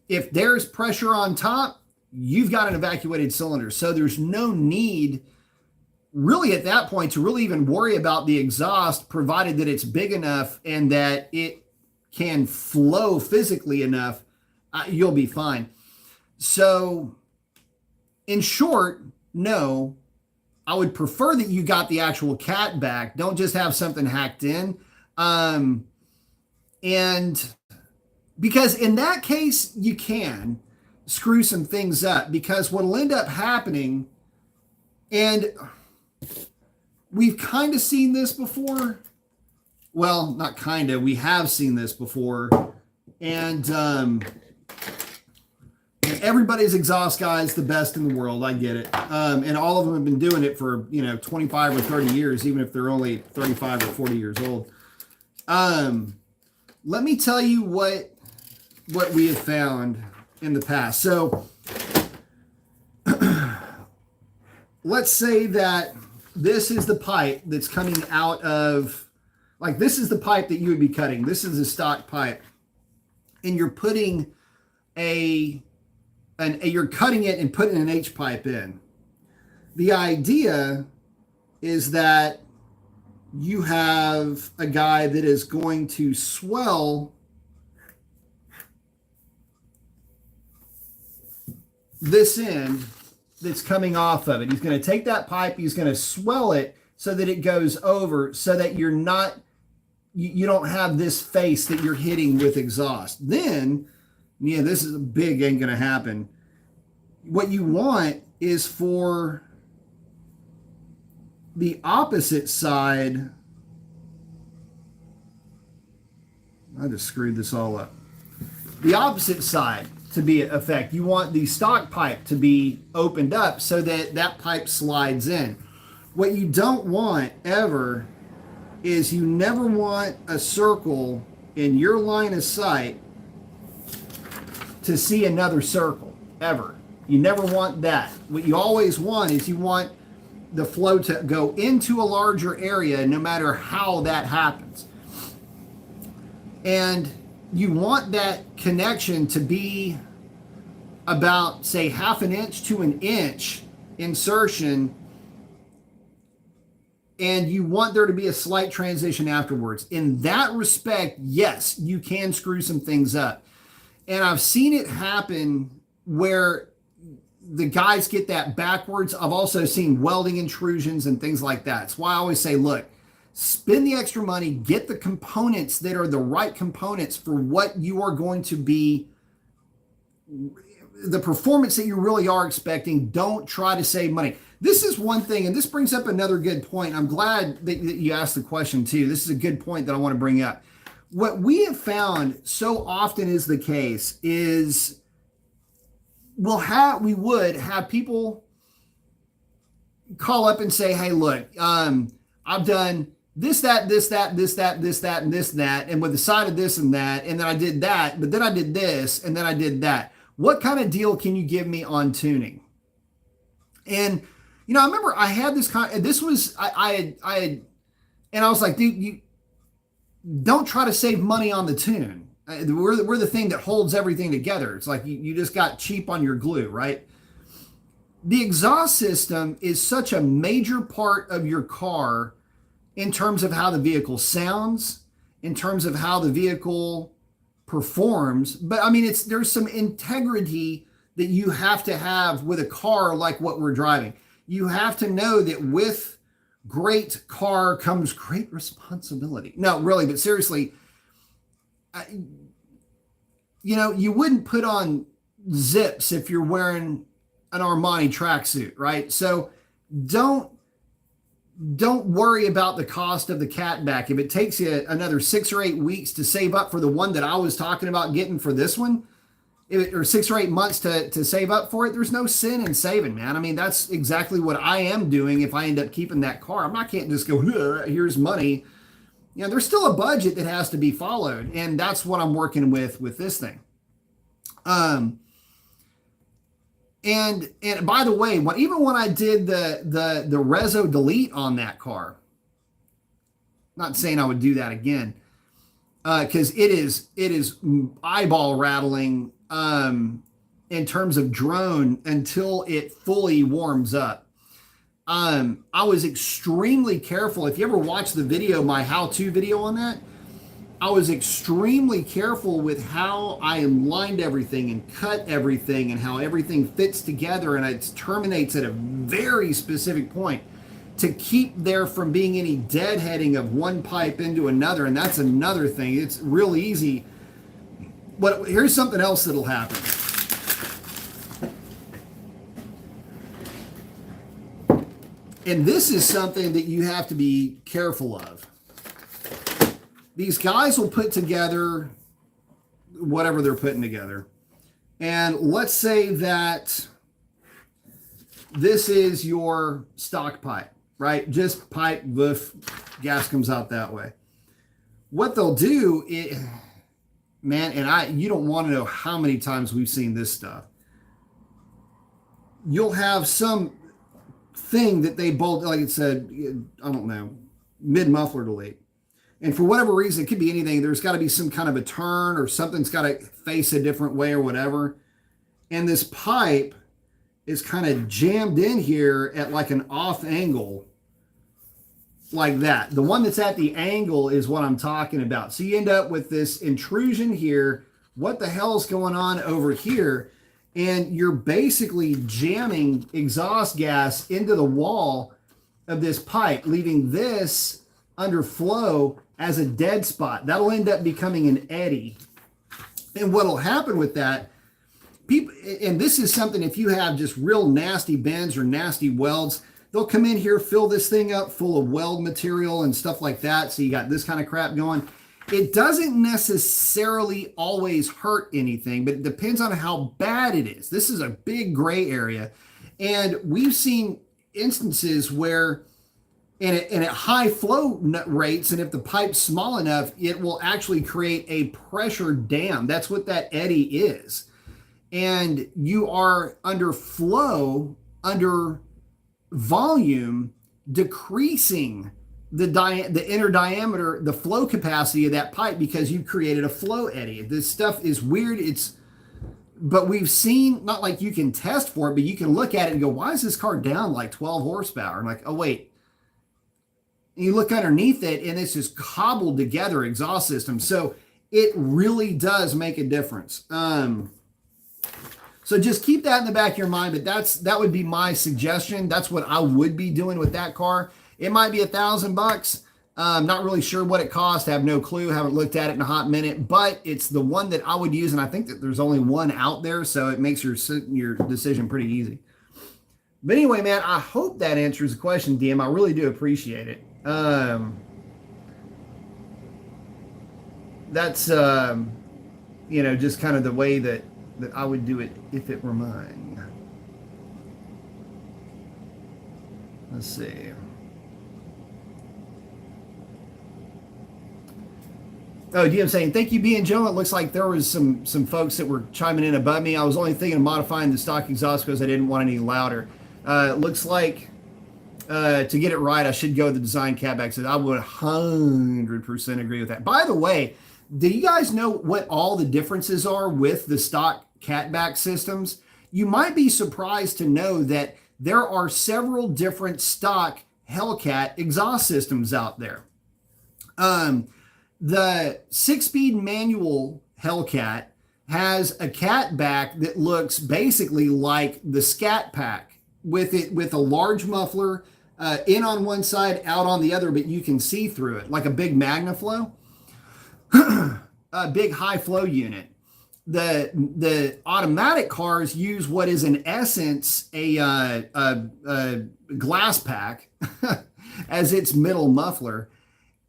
If there's pressure on top, you've got an evacuated cylinder. So there's no need really at that point to really even worry about the exhaust, provided that it's big enough and that it can flow physically enough. You'll be fine. So in short, no, I would prefer that you got the actual cat back. Don't just have something hacked in. And because in that case, you can screw some things up, because what'll end up happening, and we've kind of seen this before. Well, not kind of, we have seen this before. And everybody's exhaust guy is the best in the world. I get it. And all of them have been doing it for, 25 or 30 years, even if they're only 35 or 40 years old. Let me tell you what we have found in the past. So let's say that this is the pipe that's coming out of, like, this is the pipe that you would be cutting. This is a stock pipe. And you're putting you're cutting it and putting an H pipe in. The idea is that you have a guy that is going to swell this end that's coming off of it. He's going to take that pipe, he's going to swell it so that it goes over, so that you don't have this face that you're hitting with exhaust. Then, this is ain't going to happen. What you want is for the opposite side. I just screwed this all up. The opposite side to be in effect. You want the stock pipe to be opened up so that that pipe slides in. What you don't want ever is, you never want a circle in your line of sight to see another circle, ever. You never want that. What you always want is, you want the flow to go into a larger area, no matter how that happens. And you want that connection to be about, say, 1/2 inch to 1 inch insertion, and you want there to be a slight transition afterwards. In that respect, yes, you can screw some things up. And I've seen it happen where the guys get that backwards. I've also seen welding intrusions and things like that. That's why I always say, look, spend the extra money, get the components that are the right components for what you are going to be, the performance that you really are expecting. Don't try to save money. This is one thing, and this brings up another good point. I'm glad that you asked the question too. This is a good point that I want to bring up. What we have found so often is the case is we would have people call up and say, hey, look, I've done this, that, this, that, this, that, this, that, and this, and that, and with the side of this and that, and then I did that, but then I did this, and then I did that. What kind of deal can you give me on tuning? And, you know, I remember I had this this was, I was like, dude, you don't try to save money on the tune. We're the thing that holds everything together. It's like you just got cheap on your glue, right? The exhaust system is such a major part of your car in terms of how the vehicle sounds, in terms of how the vehicle performs. But I mean, there's some integrity that you have to have with a car like what we're driving. You have to know that with great car comes great responsibility. No, really, but seriously, you know, you wouldn't put on zips if you're wearing an Armani tracksuit, right? So don't worry about the cost of the catback. If it takes you another 6 or 8 weeks to save up for the one that I was talking about getting for this one, or 6 or 8 months to save up for it, there's no sin in saving, man. I mean, that's exactly what I am doing if I end up keeping that car. I can't just go, here's money. You know, there's still a budget that has to be followed, and that's what I'm working with this thing. And by the way, even when I did the Rezo delete on that car, not saying I would do that again, because it is eyeball rattling in terms of drone until it fully warms up. I was extremely careful. If you ever watch the video, my how-to video on that, I was extremely careful with how I lined everything and cut everything and how everything fits together, and it terminates at a very specific point to keep there from being any deadheading of one pipe into another. And that's another thing. It's real easy. But here's something else that'll happen. And this is something that you have to be careful of. These guys will put together whatever they're putting together. And let's say that this is your stock pipe, right? Just pipe, woof, gas comes out that way. What they'll do, man, and you don't want to know how many times we've seen this stuff. You'll have some thing that they bolt, like it said, I don't know, mid-muffler delete. And for whatever reason, it could be anything. There's got to be some kind of a turn or something's got to face a different way or whatever. And this pipe is kind of jammed in here at like an off angle like that. The one that's at the angle is what I'm talking about. So you end up with this intrusion here. What the hell is going on over here? And you're basically jamming exhaust gas into the wall of this pipe, leaving this under flow as a dead spot. That'll end up becoming an eddy. And what'll happen with that, people, and this is something, if you have just real nasty bends or nasty welds, they'll come in here, fill this thing up full of weld material and stuff like that. So you got this kind of crap going. It doesn't necessarily always hurt anything, but it depends on how bad it is. This is a big gray area. And we've seen instances where and at high flow rates, and if the pipe's small enough, it will actually create a pressure dam. That's what that eddy is. And you are under flow, under volume, decreasing the inner diameter, the flow capacity of that pipe, because you created a flow eddy. This stuff is weird. But we've seen, not like you can test for it, but you can look at it and go, why is this car down like 12 horsepower? I'm like, oh, wait. And you look underneath it, and it's just cobbled together exhaust system. So it really does make a difference. So just keep that in the back of your mind. But that would be my suggestion. That's what I would be doing with that car. It might be $1,000. I'm not really sure what it cost. I have no clue. Haven't looked at it in a hot minute, but it's the one that I would use, and I think that there's only one out there, so it makes your decision pretty easy. But anyway, man, I hope that answers the question, DM. I really do appreciate it. That's just kind of the way that I would do it if it were mine. Let's see. Oh, DM saying, thank you, B and Joe. It looks like there was some folks that were chiming in above me. I was only thinking of modifying the stock exhaust because I didn't want any louder. It looks like to get it right, I should go with the design catback. So I would 100% agree with that. By the way, do you guys know what all the differences are with the stock catback systems? You might be surprised to know that there are several different stock Hellcat exhaust systems out there. The 6-speed manual Hellcat has a catback that looks basically like the Scat Pack with a large muffler in on one side, out on the other, but you can see through it like a big MagnaFlow, a big high flow unit. The automatic cars use what is in essence a glass pack as its middle muffler.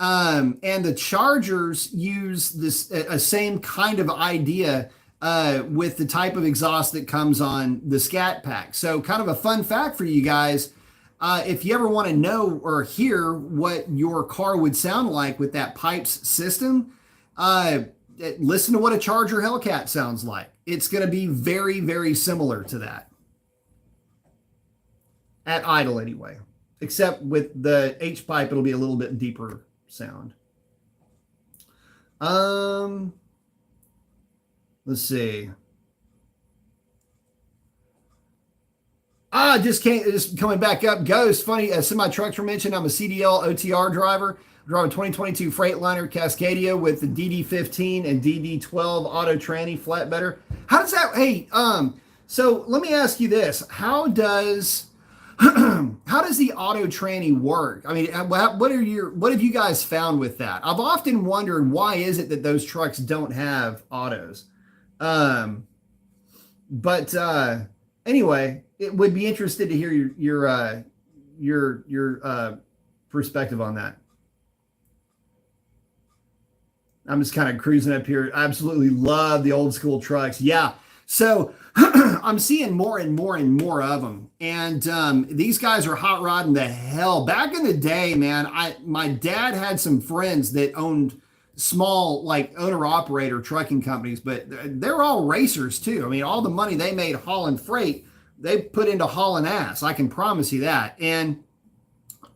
And the Chargers use this same kind of idea with the type of exhaust that comes on the Scat Pack. So kind of a fun fact for you guys, if you ever want to know or hear what your car would sound like with that pipes system, listen to what a Charger Hellcat sounds like. It's going to be very, very similar to that. At idle anyway. Except with the H-pipe, it'll be a little bit deeper sound. Let's see. Just coming back up. Ghost, funny, semi-trucks were mentioned. I'm a CDL OTR driver. I drive a 2022 Freightliner Cascadia with the DD15 and DD12 auto tranny flatbedder. How does that, so let me ask you this. How does the auto tranny work? I mean, what have you guys found with that? I've often wondered, why is it that those trucks don't have autos? Anyway, it would be interested to hear your perspective on that. I'm just kind of cruising up here. I absolutely love the old school trucks. Yeah. So I'm seeing more and more and more of them. And these guys are hot rodding the hell. Back in the day, man, my dad had some friends that owned small, like, owner-operator trucking companies, but they're all racers too. I mean, all the money they made hauling freight, they put into hauling ass. I can promise you that. And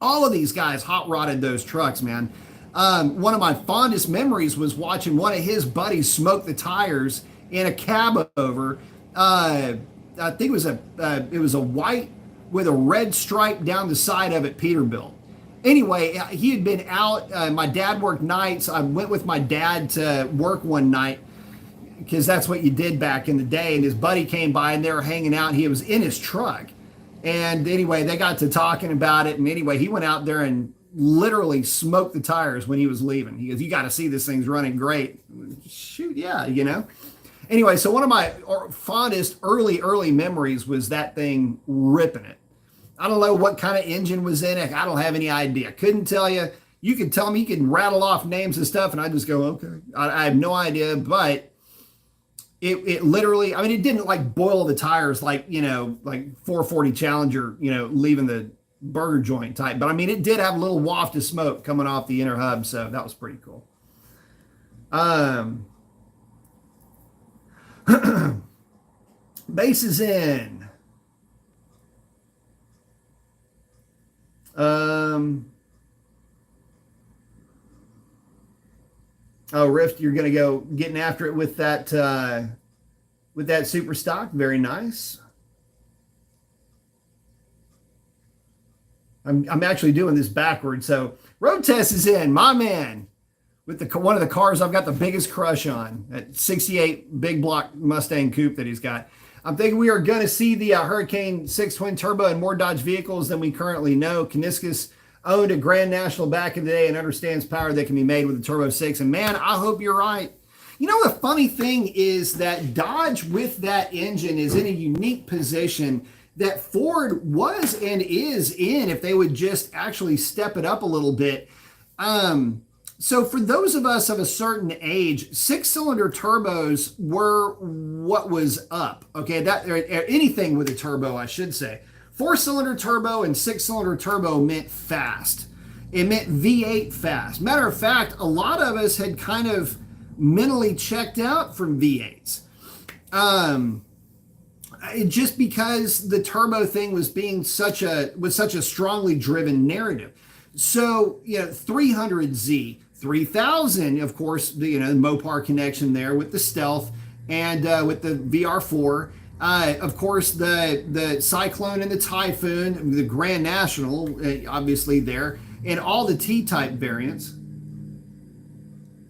all of these guys hot rodded those trucks, man. One of my fondest memories was watching one of his buddies smoke the tires in a cab over. I think it was a white with a red stripe down the side of it, Peterbilt. Anyway, he had been out. My dad worked nights. I went with my dad to work one night because that's what you did back in the day. And his buddy came by and they were hanging out. And he was in his truck. And anyway, they got to talking about it. And anyway, he went out there and literally smoked the tires when he was leaving. He goes, "You got to see this thing's running great." Shoot, yeah, you know. Anyway, so one of my fondest early memories was that thing ripping it. I don't know what kind of engine was in it. I don't have any idea. Couldn't tell you. You could tell me, you could rattle off names and stuff, and I just go, okay. I have no idea, but it literally, I mean, it didn't like boil the tires like, like 440 Challenger, leaving the burger joint type. But I mean, it did have a little waft of smoke coming off the inner hub, so that was pretty cool. Base is in. Rift, you're gonna go getting after it with that super stock. Very nice. I'm actually doing this backwards. So Road Test is in, my man, with one of the cars I've got the biggest crush on, that 68 big block Mustang coupe that he's got. I'm thinking we are going to see the Hurricane 6 twin turbo and more Dodge vehicles than we currently know. Kaniskus owned a Grand National back in the day and understands power that can be made with a Turbo 6. And man, I hope you're right. You know, the funny thing is that Dodge with that engine is in a unique position that Ford was and is in if they would just actually step it up a little bit. So for those of us of a certain age, 6-cylinder turbos were what was up. Okay, that or anything with a turbo, I should say. 4-cylinder turbo and 6-cylinder turbo meant fast. It meant V8 fast. Matter of fact, a lot of us had kind of mentally checked out from V8s. Just because the turbo thing was being such a strongly driven narrative. So, 300Z, 3000, of course, the Mopar connection there with the Stealth and with the VR4. Of course, the Cyclone and the Typhoon, the Grand National, obviously there, and all the T-type variants.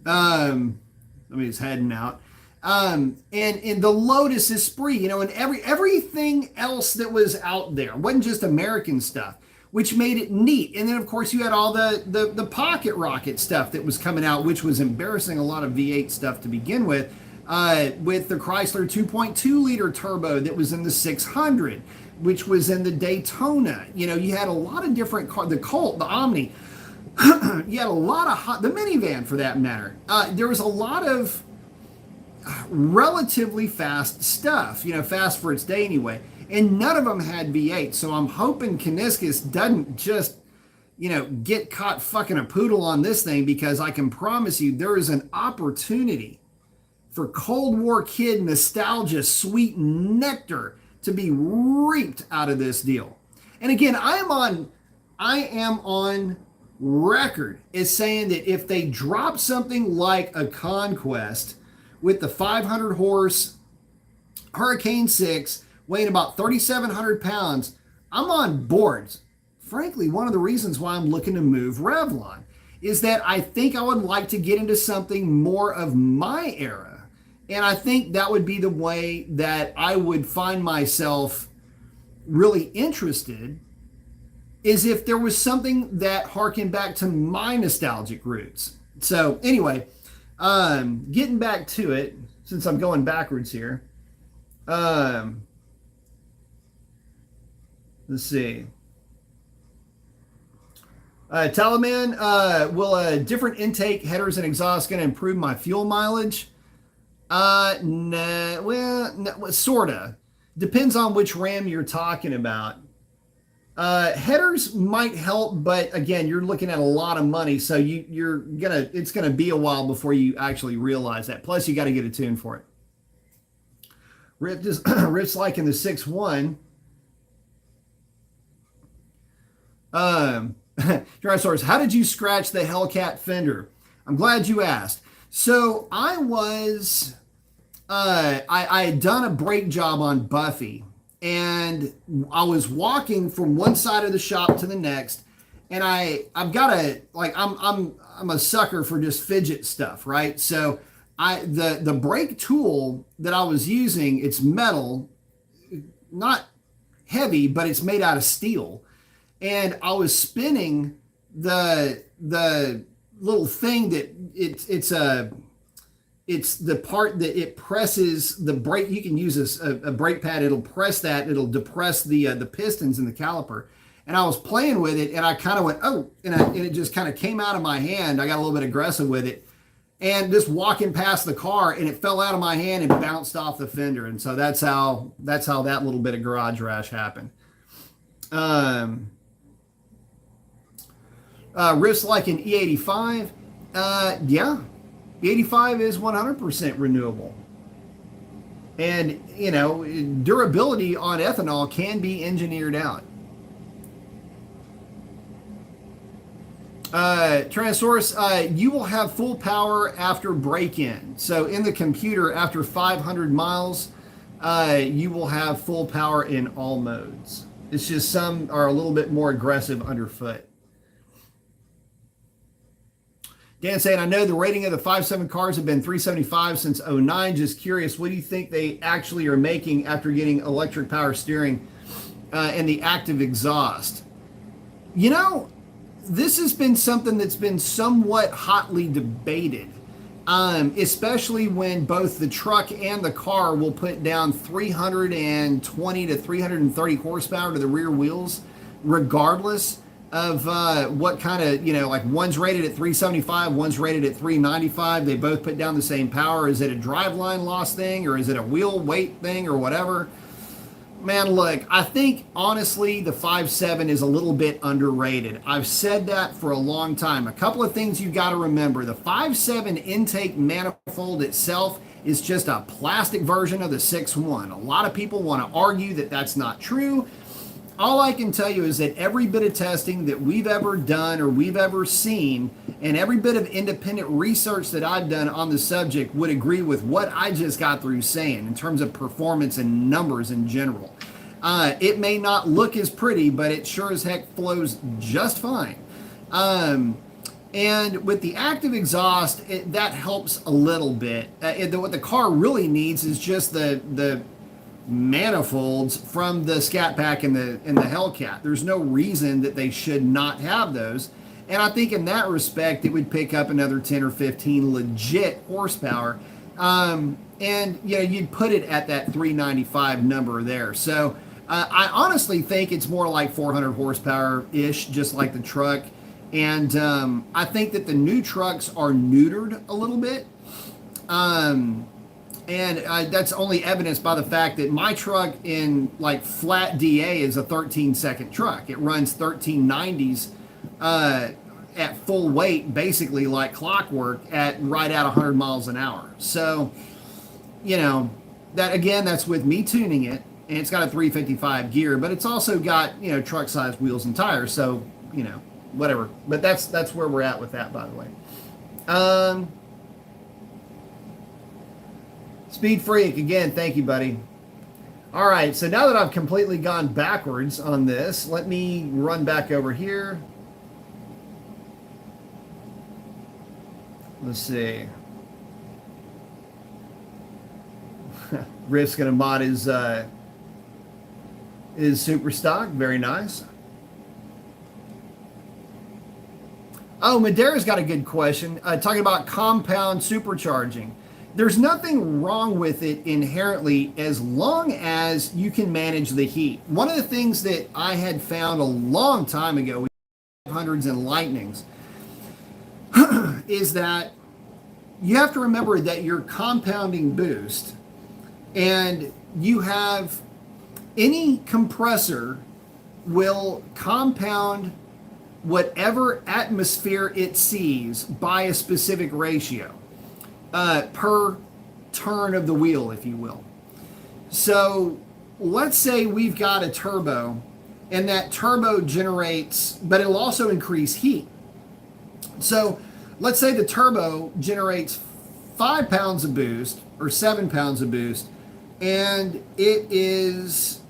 Let me just heading out. And the Lotus Esprit, and everything else that was out there. It wasn't just American stuff, which made it neat. And then, of course, you had all the pocket rocket stuff that was coming out, which was embarrassing a lot of V8 stuff to begin with the Chrysler 2.2-liter turbo that was in the 600, which was in the Daytona. You had a lot of different cars, the Colt, the Omni. You had a lot of the minivan, for that matter. There was a lot of relatively fast stuff, fast for its day anyway. And none of them had V8. So I'm hoping Kaniskus doesn't just, get caught fucking a poodle on this thing, because I can promise you there is an opportunity for Cold War kid nostalgia, sweet nectar to be reaped out of this deal. And again, I am on record as saying that if they drop something like a Conquest with the 500 horse Hurricane 6 weighing about 3,700 pounds, I'm on board. Frankly, one of the reasons why I'm looking to move Revlon is that I think I would like to get into something more of my era. And I think that would be the way that I would find myself really interested, is if there was something that harkened back to my nostalgic roots. So anyway, getting back to it, since I'm going backwards here. Let's see. Taliban, will a different intake, headers, and exhaust going to improve my fuel mileage? No, sorta. Depends on which RAM you're talking about. Headers might help, but again, you're looking at a lot of money, so it's gonna be a while before you actually realize that. Plus, you got to get a tune for it. Rips like in the 6.1. Drysaurus, how did you scratch the Hellcat fender? I'm glad you asked. So I was, I had done a brake job on Buffy, and I was walking from one side of the shop to the next, and I'm a sucker for just fidget stuff, right? So the brake tool that I was using, it's metal, not heavy, but it's made out of steel. And I was spinning the little thing that it's the part that it presses the brake. You can use a brake pad. It'll press that. It'll depress the pistons in the caliper. And I was playing with it, and I kind of went, oh, and it just kind of came out of my hand. I got a little bit aggressive with it, and just walking past the car, and it fell out of my hand and bounced off the fender. And so that's how that little bit of garage rash happened. Riffs like an E85. Yeah, E85 is 100% renewable. And, durability on ethanol can be engineered out. Tyrannosaurus, you will have full power after break-in. So in the computer, after 500 miles, you will have full power in all modes. It's just some are a little bit more aggressive underfoot. Dan saying, I know the rating of the 5.7 cars have been 375 since 09. Just curious, what do you think they actually are making after getting electric power steering and the active exhaust? this has been something that's been somewhat hotly debated, especially when both the truck and the car will put down 320 to 330 horsepower to the rear wheels, regardless of what kind of, like one's rated at 375, one's rated at 395. They both put down the same power. Is it a driveline loss thing, or is it a wheel weight thing, or whatever? Man, look, I think honestly the 5.7 is a little bit underrated. I've said that for a long time. A couple of things you got to remember. The 5.7 intake manifold itself is just a plastic version of the 6.1. A lot of people want to argue that that's not true. All I can tell you is that every bit of testing that we've ever done or we've ever seen, and every bit of independent research that I've done on the subject would agree with what I just got through saying in terms of performance and numbers in general. It may not look as pretty, but it sure as heck flows just fine. And with the active exhaust, that helps a little bit. What the car really needs is just the manifolds from the Scat Pack and the Hellcat. There's no reason that they should not have those. And I think in that respect, it would pick up another 10 or 15 legit horsepower. And you'd put it at that 395 number there. So I honestly think it's more like 400 horsepower-ish, just like the truck. And I think that the new trucks are neutered a little bit. And that's only evidenced by the fact that my truck in like flat DA is a 13-second truck. It runs 1390s at full weight, basically like clockwork, at right at 100 miles an hour. So, that again, that's with me tuning it, and it's got a 355 gear, but it's also got truck-sized wheels and tires. So, whatever. But that's where we're at with that, by the way. Speed Freak, again, thank you, buddy. All right, so now that I've completely gone backwards on this, let me run back over here. Let's see. Riff's gonna mod his super stock. Very nice. Oh, Madera's got a good question. Talking about compound supercharging. There's nothing wrong with it inherently as long as you can manage the heat. One of the things that I had found a long time ago with hundreds and lightnings is that you have to remember that you're compounding boost, and you have any compressor will compound whatever atmosphere it sees by a specific ratio. Per turn of the wheel, if you will. So let's say we've got a turbo, and that turbo generates, but it'll also increase heat. So let's say the turbo generates 5 pounds of boost or 7 pounds of boost, and it is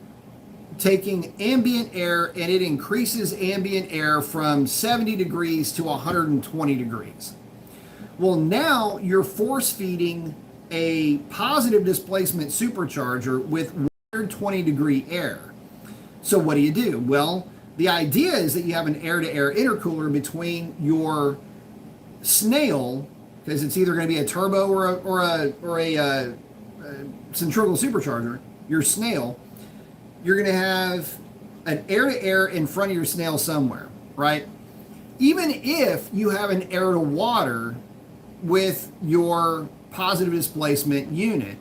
taking ambient air, and it increases ambient air from 70 degrees to 120 degrees. Well, now you're force feeding a positive displacement supercharger with 120 degree air. So what do? Well, the idea is that you have an air-to-air intercooler between your snail, because it's either going to be a turbo or a centrifugal supercharger. Your snail, you're going to have an air-to-air in front of your snail somewhere, right? Even if you have an air-to-water with your positive displacement unit,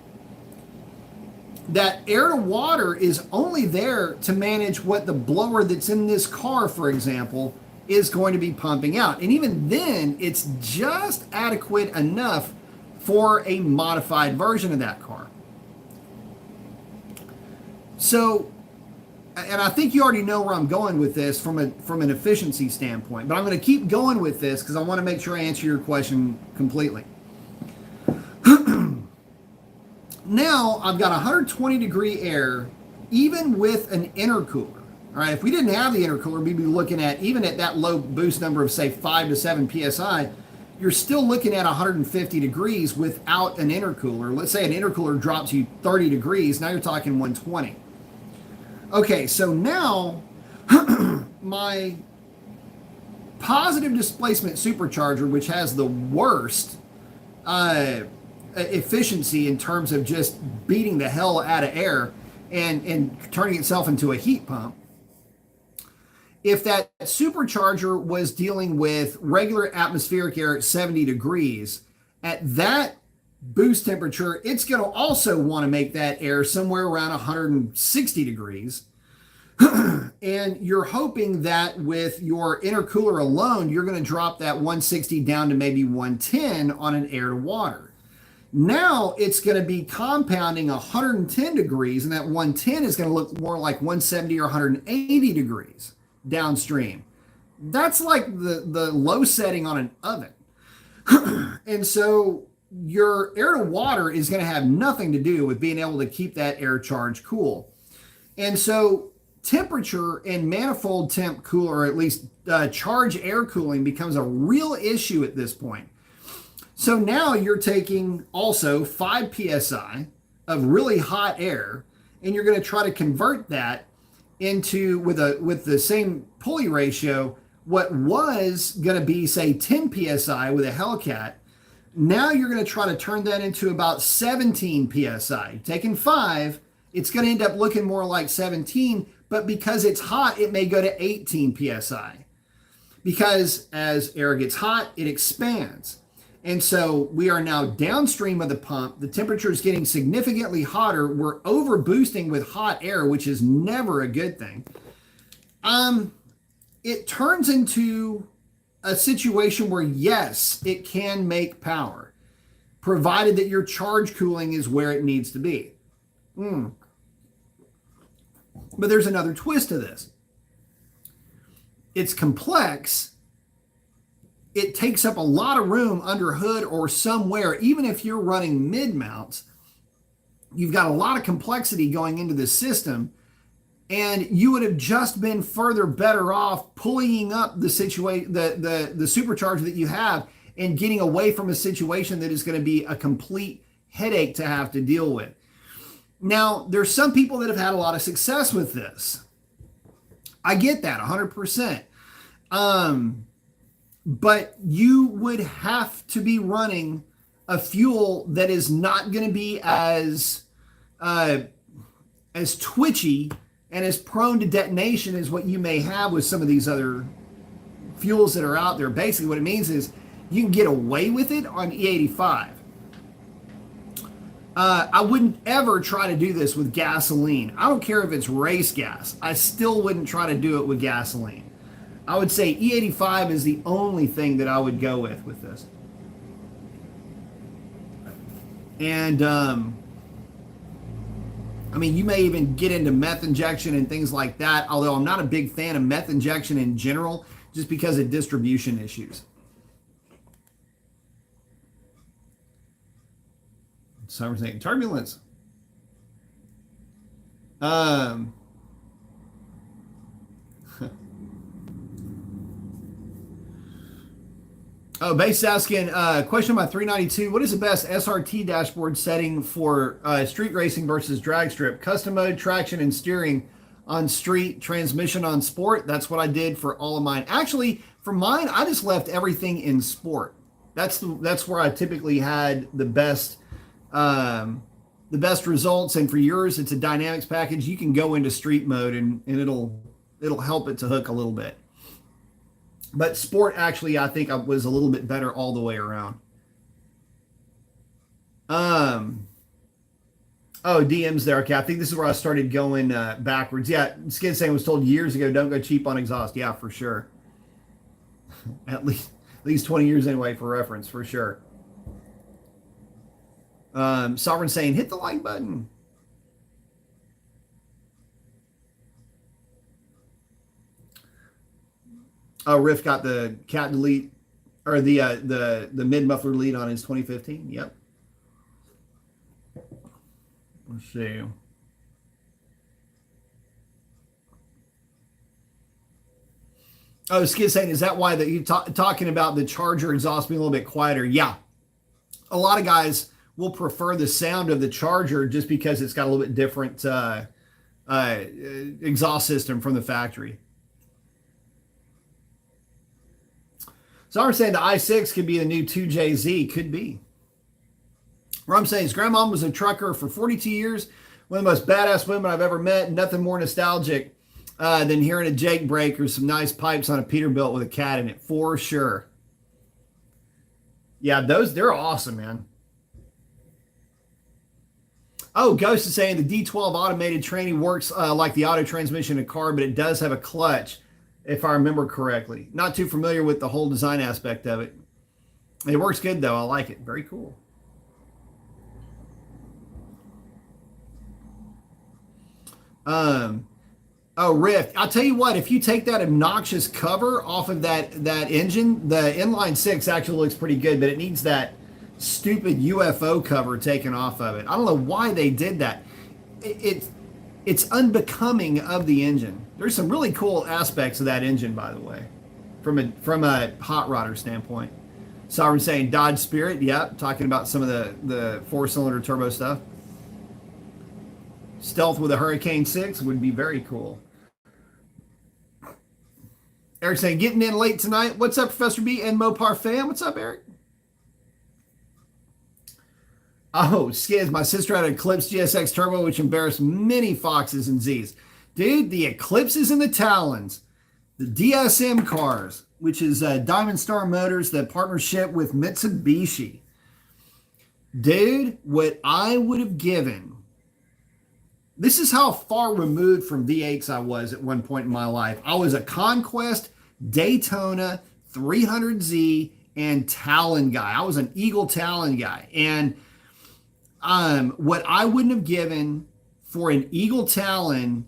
that air to water is only there to manage what the blower that's in this car, for example, is going to be pumping out. And even then, it's just adequate enough for a modified version of that car. So, and I think you already know where I'm going with this from an efficiency standpoint, but I'm going to keep going with this because I want to make sure I answer your question completely. Now I've got 120 degree air, even with an intercooler. All right, if we didn't have the intercooler, we'd be looking at, even at that low boost number of say 5 to 7 psi, you're still looking at 150 degrees without an intercooler. Let's say an intercooler drops you 30 degrees, now you're talking 120. Okay, so now my positive displacement supercharger, which has the worst efficiency in terms of just beating the hell out of air and turning itself into a heat pump. If that supercharger was dealing with regular atmospheric air at 70 degrees, at that boost temperature, it's going to also want to make that air somewhere around 160 degrees. And you're hoping that with your intercooler alone, you're going to drop that 160 down to maybe 110 on an air to water. Now it's going to be compounding 110 degrees, and that 110 is going to look more like 170 or 180 degrees downstream. That's like the low setting on an oven. And so your air to water is going to have nothing to do with being able to keep that air charge cool. And so temperature and manifold temp cool, or at least charge air cooling, becomes a real issue at this point. So now you're taking also 5 psi of really hot air, and you're going to try to convert that into, with the same pulley ratio, what was going to be, say, 10 psi with a Hellcat. Now you're going to try to turn that into about 17 psi. Taking 5, it's going to end up looking more like 17, but because it's hot, it may go to 18 psi. Because as air gets hot, it expands. And so we are now downstream of the pump. The temperature is getting significantly hotter. We're over boosting with hot air, which is never a good thing. It turns into a situation where, yes, it can make power, provided that your charge cooling is where it needs to be. But there's another twist to this. It's complex. It takes up a lot of room under hood or somewhere. Even if you're running mid-mounts, you've got a lot of complexity going into the system, and you would have just been further better off pulling up the supercharger that you have and getting away from a situation that is going to be a complete headache to have to deal with. Now, there's some people that have had a lot of success with this. I get that 100%. But you would have to be running a fuel that is not going to be as twitchy and as prone to detonation as what you may have with some of these other fuels that are out there. Basically, what it means is you can get away with it on E85. I wouldn't ever try to do this with gasoline. I don't care if it's race gas. I still wouldn't try to do it with gasoline. I would say E85 is the only thing that I would go with this. And, I mean, you may even get into meth injection and things like that, although I'm not a big fan of meth injection in general, just because of distribution issues. Some are saying turbulence. Oh, Base asking, question about 392. What is the best SRT dashboard setting for street racing versus drag strip? Custom mode, traction, and steering on street, transmission on sport. That's what I did for all of mine. Actually, for mine, I just left everything in sport. That's where I typically had the best results. And for yours, it's a dynamics package. You can go into street mode and it'll help it to hook a little bit. But sport, actually, I think I was a little bit better all the way around. Oh, DM's there. Okay, I think this is where I started going backwards. Yeah, Skid saying was told years ago, don't go cheap on exhaust. Yeah, for sure. At least 20 years anyway, for reference, for sure. Sovereign saying, hit the like button. Oh, Riff got the cat delete, or the mid muffler lead on his 2015. Yep. Let's see. Oh, Skid saying, is that why that you talking about the Charger exhaust being a little bit quieter? Yeah. A lot of guys will prefer the sound of the Charger just because it's got a little bit different exhaust system from the factory. So I'm saying the i6 could be the new 2JZ. Could be. What I'm saying is grandma was a trucker for 42 years. One of the most badass women I've ever met. Nothing more nostalgic than hearing a Jake break or some nice pipes on a Peterbilt with a cat in it, for sure. Yeah, they're awesome, man. Oh, Ghost is saying the D12 automated training works like the auto transmission in a car, but it does have a clutch, if I remember correctly. Not too familiar with the whole design aspect of it. It works good, though. I like it. Very cool. Oh, Rift. I'll tell you what, if you take that obnoxious cover off of that engine, the inline six actually looks pretty good, but it needs that stupid UFO cover taken off of it. I don't know why they did that. It's unbecoming of the engine. There's some really cool aspects of that engine, by the way, from a hot rodder standpoint. Sovereign saying Dodge Spirit. Yep, talking about some of the 4-cylinder turbo stuff. Stealth with a Hurricane 6 would be very cool. Eric saying, getting in late tonight. What's up, Professor B and Mopar fam? What's up, Eric? Oh, Skiz, my sister had an Eclipse GSX Turbo, which embarrassed many Foxes and Zs. Dude, the Eclipses and the Talons, the DSM cars, which is Diamond Star Motors, the partnership with Mitsubishi. Dude, what I would have given. This is how far removed from V8s I was at one point in my life. I was a Conquest, Daytona, 300Z, and Talon guy. I was an Eagle Talon guy. And what I wouldn't have given for an Eagle Talon,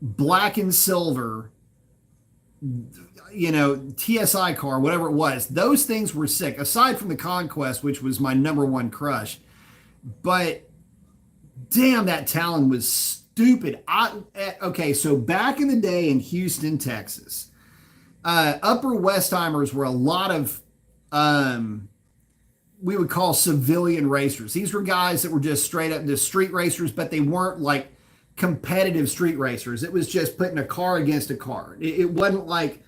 black and silver, TSI car, whatever it was, those things were sick. Aside from the Conquest, which was my number one crush. But damn, that Talon was stupid. Okay, so back in the day in Houston, Texas, Upper Westheimers were a lot of, we would call civilian racers. These were guys that were just straight up the street racers, but they weren't like competitive street racers. It was just putting a car against a car. It wasn't like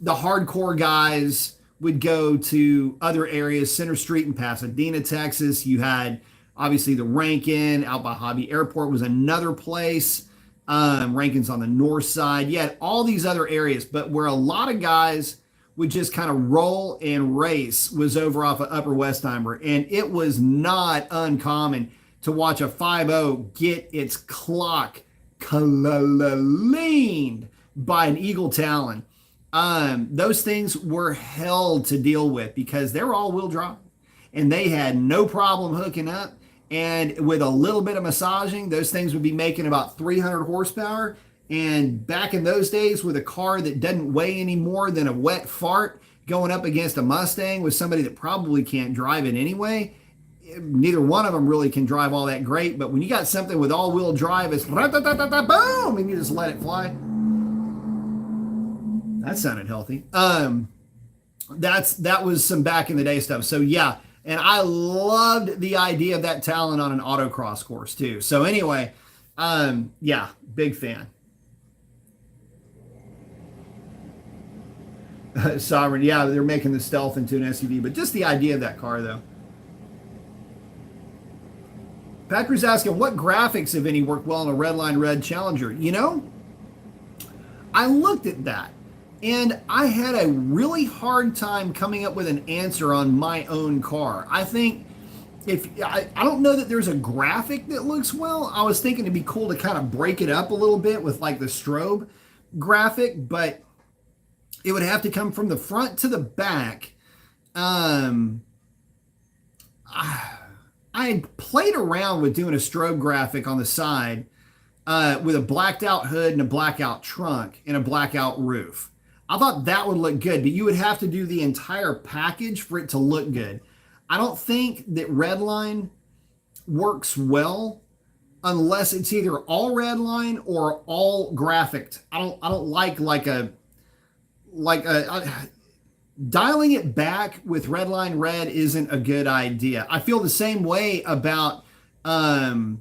the hardcore guys would go to other areas, Center Street in Pasadena, Texas. You had obviously the Rankin out by Hobby Airport was another place. Rankin's on the north side. You had all these other areas, but where a lot of guys would just kind of roll and race was over off of Upper Westheimer. And it was not uncommon to watch a 5.0 get its clock cleaned by an Eagle Talon. Those things were hell to deal with because they were all-wheel drive. And they had no problem hooking up. And with a little bit of massaging, those things would be making about 300 horsepower. And back in those days, with a car that doesn't weigh any more than a wet fart going up against a Mustang with somebody that probably can't drive it anyway, neither one of them really can drive all that great. But when you got something with all-wheel drive, it's boom, and you just let it fly. That sounded healthy. That was some back in the day stuff. So yeah. And I loved the idea of that Talon on an autocross course too. So anyway, yeah, big fan. Sovereign, yeah, they're making the Stealth into an SUV, but just the idea of that car though. Packer's asking, what graphics, if any, work well on a Redline Red Challenger? I looked at that. And I had a really hard time coming up with an answer on my own car. I think I don't know that there's a graphic that looks well. I was thinking it'd be cool to kind of break it up a little bit with like the strobe graphic, but it would have to come from the front to the back. I had played around with doing a strobe graphic on the side with a blacked out hood and a blackout trunk and a blackout roof. I thought that would look good, but you would have to do the entire package for it to look good. I don't think that Redline works well unless it's either all Redline or all graphic. I don't like dialing it back with Redline Red isn't a good idea. I feel the same way about really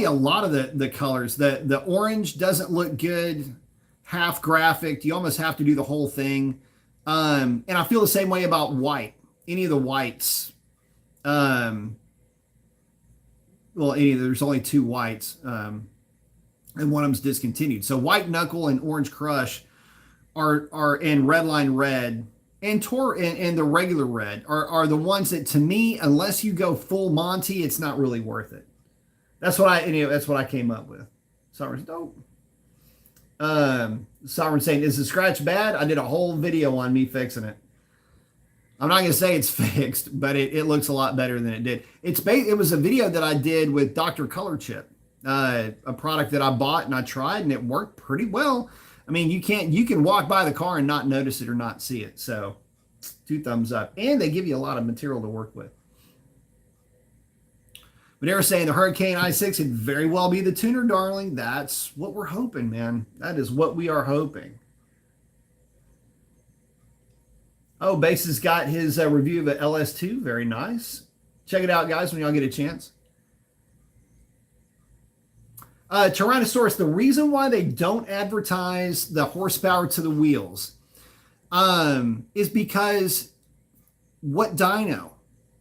a lot of the colors. The orange doesn't look good half graphic. You almost have to do the whole thing. And I feel the same way about white. Any of the whites. There's only two whites, and one of them's discontinued. So white knuckle and orange crush are in redline red and the regular red are the ones that, to me, unless you go full Monty, it's not really worth it. That's what I came up with. Sovereign's dope. Sovereign saying, is the scratch bad? I did a whole video on me fixing it. I'm not going to say it's fixed, but it looks a lot better than it did. It was a video that I did with Dr. Color Chip, a product that I bought and I tried, and it worked pretty well. I mean, you can walk by the car and not notice it or not see it. So 2 thumbs up. And they give you a lot of material to work with. But they were saying the Hurricane i6 could very well be the tuner darling. That's what we're hoping, man. That is what we are hoping. Oh, Bass has got his review of the LS2. Very nice. Check it out, guys, when y'all get a chance. Tyrannosaurus, the reason why they don't advertise the horsepower to the wheels is because what dyno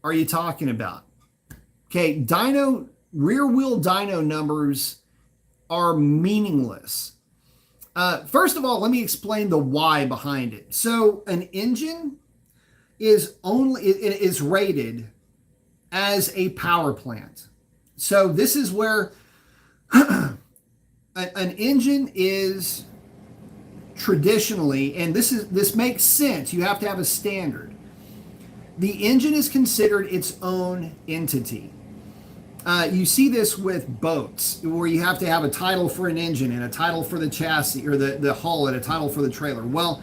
are you talking about? Okay, dyno, rear wheel dyno numbers are meaningless. First of all, let me explain the why behind it. So an engine is rated as a power plant. So this is where an engine is traditionally, and this makes sense. You have to have a standard. The engine is considered its own entity. You see this with boats, where you have to have a title for an engine and a title for the chassis or the hull and a title for the trailer. Well,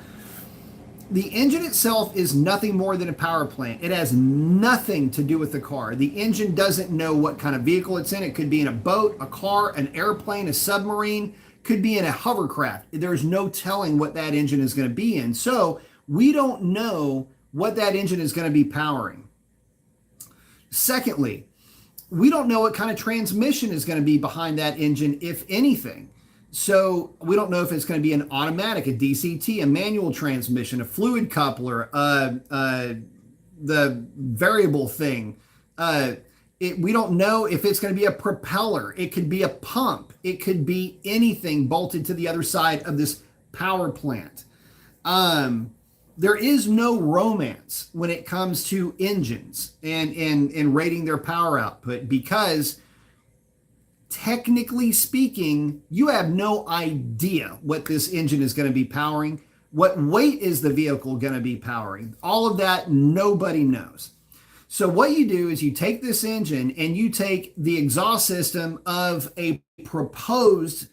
the engine itself is nothing more than a power plant. It has nothing to do with the car. The engine doesn't know what kind of vehicle it's in. It could be in a boat, a car, an airplane, a submarine, could be in a hovercraft. There's no telling what that engine is going to be in. So we don't know what that engine is going to be powering. Secondly, we don't know what kind of transmission is going to be behind that engine, if anything. So we don't know if it's going to be an automatic, a DCT, a manual transmission, a fluid coupler, the variable thing. We don't know if it's going to be a propeller. It could be a pump. It could be anything bolted to the other side of this power plant. There is no romance when it comes to engines and rating their power output, because technically speaking, you have no idea what this engine is going to be powering. What weight is the vehicle going to be powering? All of that, nobody knows. So what you do is you take this engine and you take the exhaust system of a proposed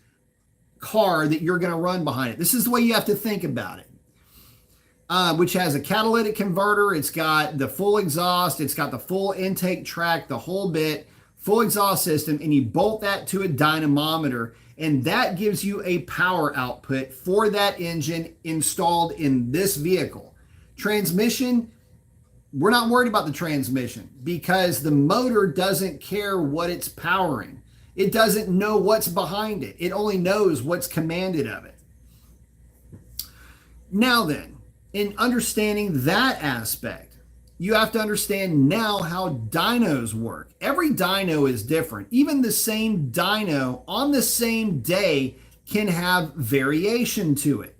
car that you're going to run behind it. This is the way you have to think about it. Which has a catalytic converter. It's got the full exhaust. It's got the full intake track, the whole bit, full exhaust system, and you bolt that to a dynamometer, and that gives you a power output for that engine installed in this vehicle. Transmission, we're not worried about the transmission because the motor doesn't care what it's powering. It doesn't know what's behind it. It only knows what's commanded of it. Now then, in understanding that aspect, you have to understand now how dynos work. Every dyno is different. Even the same dyno on the same day can have variation to it.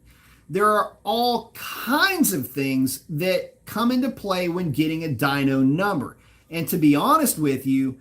There are all kinds of things that come into play when getting a dyno number. And to be honest with you,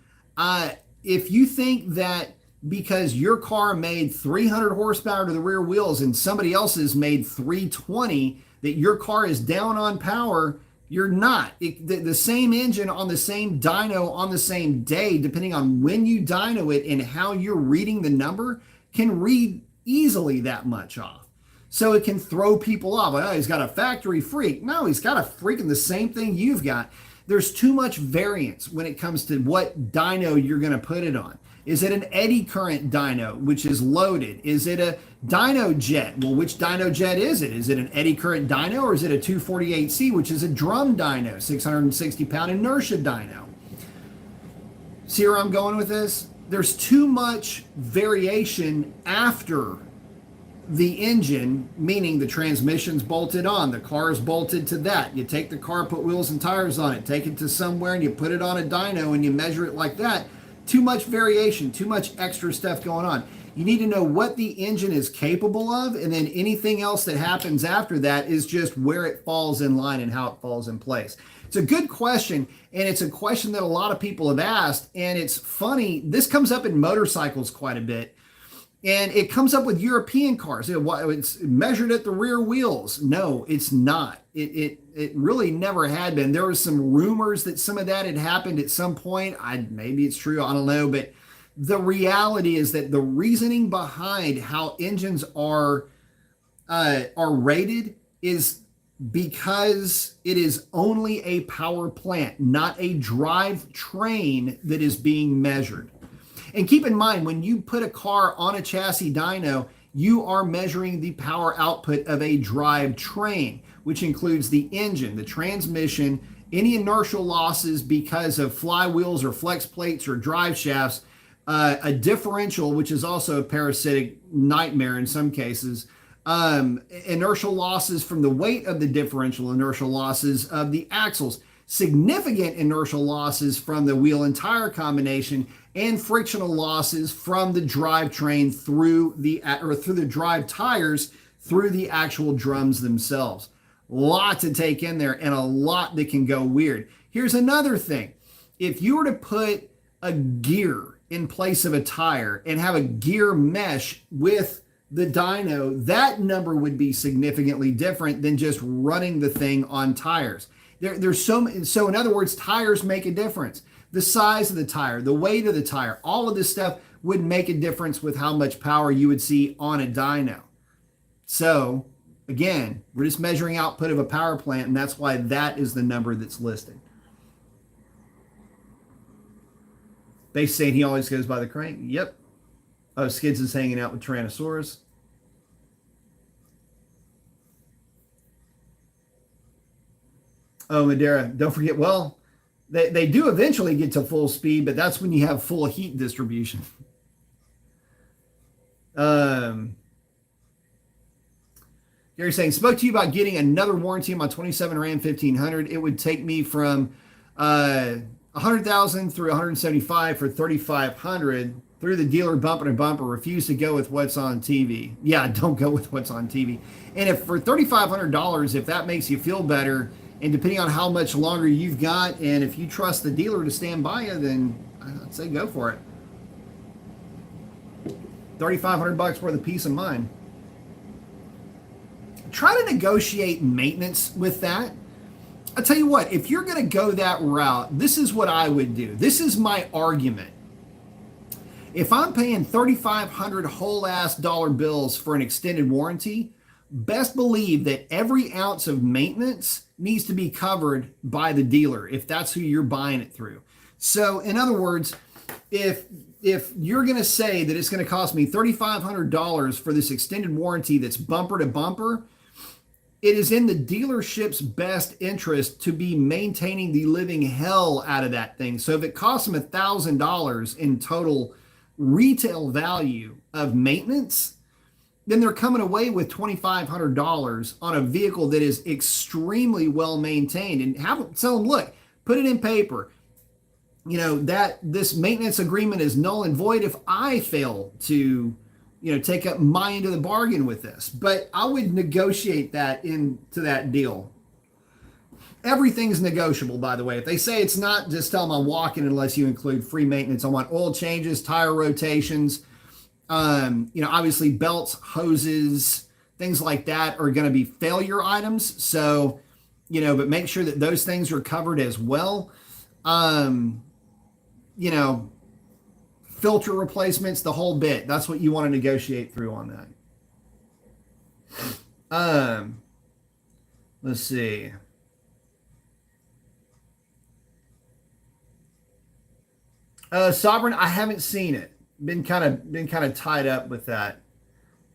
if you think that because your car made 300 horsepower to the rear wheels and somebody else's made 320, that your car is down on power, you're not. The same engine on the same dyno on the same day, depending on when you dyno it and how you're reading the number, can read easily that much off. So it can throw people off. Like, oh, he's got a factory freak. No, he's got a freaking the same thing you've got. There's too much variance when it comes to what dyno you're going to put it on. Is it an eddy current dyno, which is loaded? Is it a dyno jet? Well, which dyno jet is it? Is it an eddy current dyno, or is it a 248C, which is a drum dyno, 660 pound inertia dyno? See where I'm going with this? There's too much variation after the engine, meaning the transmission's bolted on, the car's bolted to that. You take the car, put wheels and tires on it, take it to somewhere and you put it on a dyno and you measure it like that. Too much variation, too much extra stuff going on. You need to know what the engine is capable of, and then anything else that happens after that is just where it falls in line and how it falls in place. It's a good question, and it's a question that a lot of people have asked, and it's funny. This comes up in motorcycles quite a bit. And it comes up with European cars. It's measured at the rear wheels. No, it's not. It really never had been. There was some rumors that some of that had happened at some point. Maybe it's true. I don't know. But the reality is that the reasoning behind how engines are rated is because it is only a power plant, not a drive train that is being measured. And keep in mind, when you put a car on a chassis dyno, you are measuring the power output of a drive train, which includes the engine, the transmission, any inertial losses because of flywheels or flex plates or drive shafts, a differential, which is also a parasitic nightmare in some cases, inertial losses from the weight of the differential, inertial losses of the axles, significant inertial losses from the wheel and tire combination, and frictional losses from the drivetrain through the drive tires through the actual drums themselves. A lot to take in there and a lot that can go weird. Here's another thing. If you were to put a gear in place of a tire and have a gear mesh with the dyno, that number would be significantly different than just running the thing on tires. There's so in other words, tires make a difference. The size of the tire, the weight of the tire, all of this stuff would make a difference with how much power you would see on a dyno. So again, we're just measuring output of a power plant, and that's why that is the number that's listed. They saying he always goes by the crank. Yep. Oh, Skids is hanging out with Tyrannosaurus. Oh, Madeira, don't forget, well, they do eventually get to full speed, but that's when you have full heat distribution. Gary's saying, spoke to you about getting another warranty on my 27 Ram 1500. It would take me from 100,000 through 175 for 3,500 through the dealer bumper to bumper. Refuse to go with what's on TV. Yeah, don't go with what's on TV. And if for $3,500, if that makes you feel better, and depending on how much longer you've got, and if you trust the dealer to stand by you, then I'd say go for it. $3,500 worth of peace of mind. Try to negotiate maintenance with that. I'll tell you what, if you're going to go that route, this is what I would do. This is my argument. If I'm paying $3,500 whole ass dollar bills for an extended warranty, best believe that every ounce of maintenance needs to be covered by the dealer if that's who you're buying it through. So in other words, if you're going to say that it's going to cost me $3,500 for this extended warranty that's bumper to bumper, it is in the dealership's best interest to be maintaining the living hell out of that thing. So if it costs them $1,000 in total retail value of maintenance, then they're coming away with $2,500 on a vehicle that is extremely well maintained, and tell them, look, put it in paper, you know, that this maintenance agreement is null and void if I fail to, you know, take up my end of the bargain with this. But I would negotiate that into that deal. Everything's negotiable, by the way. If they say it's not, just tell them I'm walking unless you include free maintenance. I want oil changes, tire rotations, you know, obviously belts, hoses, things like that are going to be failure items. So, you know, but make sure that those things are covered as well. You know, filter replacements, the whole bit. That's what you want to negotiate through on that. Let's see. Sovereign, I haven't seen it. Been kind of tied up with that.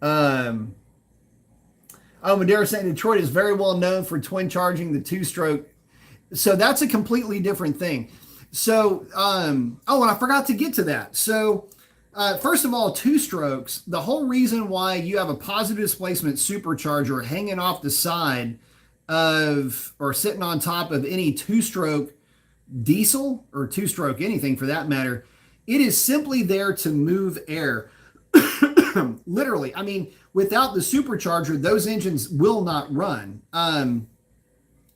Oh, Madeira saying Detroit is very well known for twin charging the two-stroke. So that's a completely different thing. So, oh, and I forgot to get to that. So First of all, two strokes. The whole reason why you have a positive displacement supercharger hanging off the side of or sitting on top of any two-stroke diesel or two-stroke anything for that matter, it is simply there to move air. Literally, I mean, without the supercharger, those engines will not run. And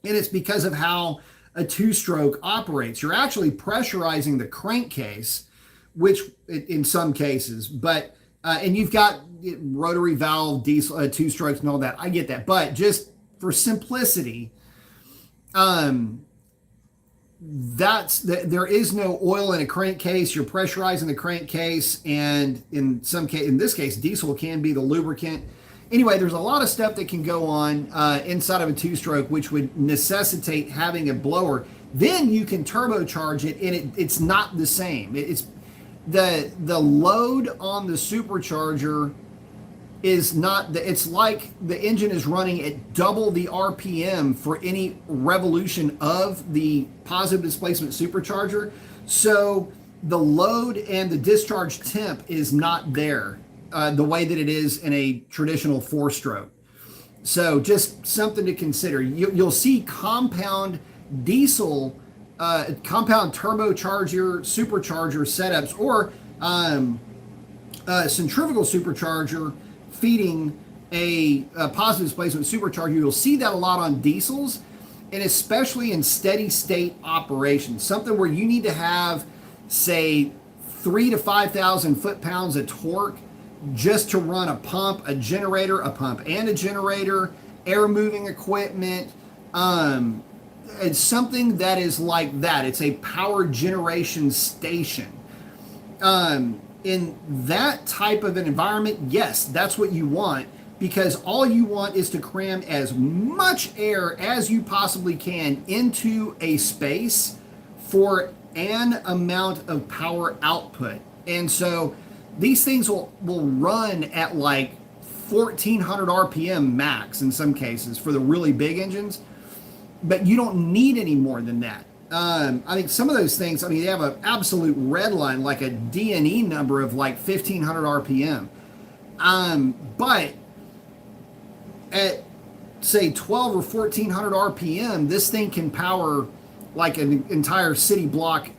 it's because of how a two-stroke operates. You're actually pressurizing the crankcase, which in some cases, but and you've got rotary valve, diesel, two strokes, and all that. I get that, but just for simplicity, there is no oil in a crankcase. You're pressurizing the crankcase, and in this case, diesel can be the lubricant. Anyway, there's a lot of stuff that can go on inside of a two-stroke, which would necessitate having a blower. Then you can turbocharge it, and it's not the same. It's the load on the supercharger is not it's like the engine is running at double the RPM for any revolution of the positive displacement supercharger. So the load and the discharge temp is not there the way that it is in a traditional four-stroke. So just something to consider. You'll see compound diesel, compound turbocharger, supercharger setups, or centrifugal supercharger feeding a positive displacement supercharger. You'll see that a lot on diesels, and especially in steady state operations, something where you need to have, say, 3,000 to 5,000 foot-pounds of torque just to run a pump, a generator, a pump and a generator, air moving equipment. It's something that is like that. It's a power generation station. In that type of an environment, yes, that's what you want, because all you want is to cram as much air as you possibly can into a space for an amount of power output. And so these things will run at like 1,400 RPM max in some cases for the really big engines, but you don't need any more than that. I think some of those things, I mean, they have an absolute red line, like a D&E number of like 1,500 RPM. But at, say, 12 or 1,400 RPM, this thing can power like an entire city block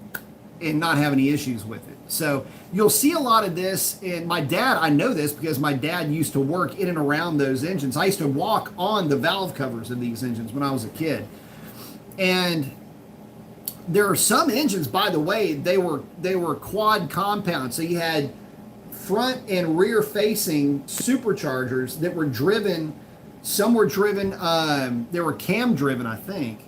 and not have any issues with it. So you'll see a lot of this. And my dad, I know this because my dad used to work in and around those engines. I used to walk on the valve covers of these engines when I was a kid. And there are some engines, by the way, they were quad compound. So you had front and rear facing superchargers that were driven. Some were driven. They were cam driven, I think.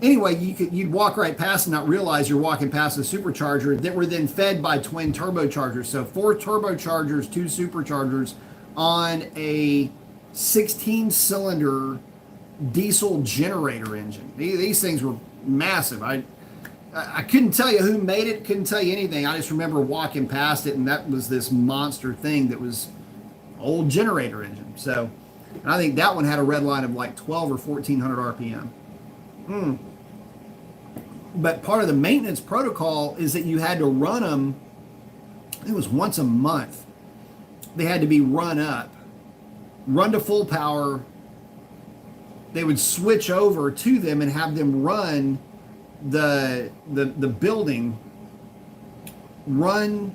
Anyway, you'd walk right past and not realize you're walking past a supercharger that were then fed by twin turbochargers. So 4 turbochargers, 2 superchargers on a 16-cylinder diesel generator engine. These things were massive. I couldn't tell you who made it, couldn't tell you anything. I just remember walking past it, and that was this monster thing that was old generator engine. So I think that one had a red line of like 12 or 1,400 RPM. But part of the maintenance protocol is that you had to run them, I think it was once a month. They had to be run up, run to full power. They would switch over to them and have them run the building, run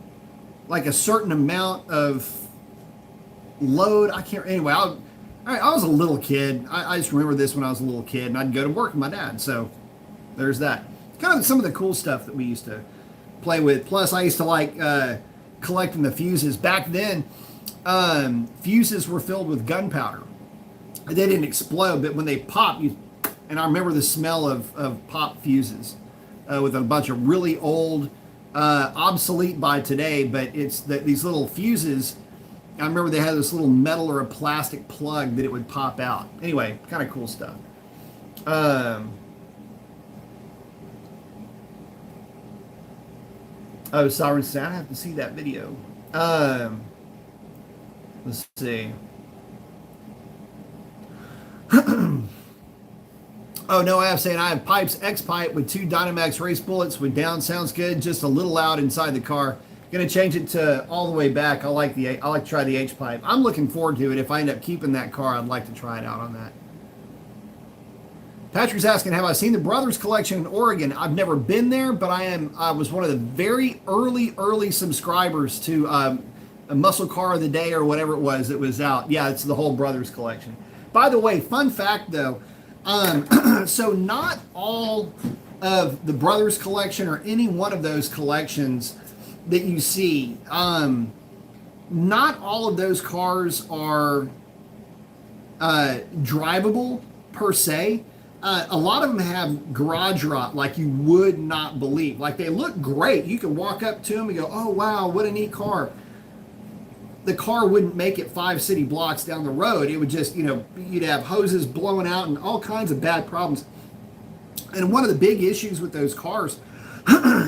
like a certain amount of load. I can't, anyway, I was a little kid. I just remember this when I was a little kid, and I'd go to work with my dad. So there's that. Kind of some of the cool stuff that we used to play with. Plus, I used to like collecting the fuses. Back then, fuses were filled with gunpowder. They didn't explode, but when they pop, and I remember the smell of pop fuses with a bunch of really old, obsolete by today, but it's these little fuses. I remember they had this little metal or a plastic plug that it would pop out. Anyway, kind of cool stuff. Oh, Sovereign Sound, I have to see that video. Let's see. Oh, no, I have saying I have pipes, X-pipe with 2 Dynamax race bullets with down. Sounds good, just a little loud inside the car. Gonna change it to all the way back. I like to try the H pipe. I'm looking forward to it. If I end up keeping that car, I'd like to try it out on that. Patrick's asking, have I seen the Brothers Collection in Oregon? I've never been there, but I was one of the very early subscribers to a Muscle Car of the Day or whatever it was that was out. Yeah, it's the whole Brothers Collection. By the way, fun fact though, so not all of the Brothers Collection or any one of those collections that you see, not all of those cars are drivable per se. A lot of them have garage rot like you would not believe. Like they look great. You can walk up to them and go, oh wow, what a neat car. The car wouldn't make it 5 city blocks down the road. It would just, you'd have hoses blowing out and all kinds of bad problems. And one of the big issues with those cars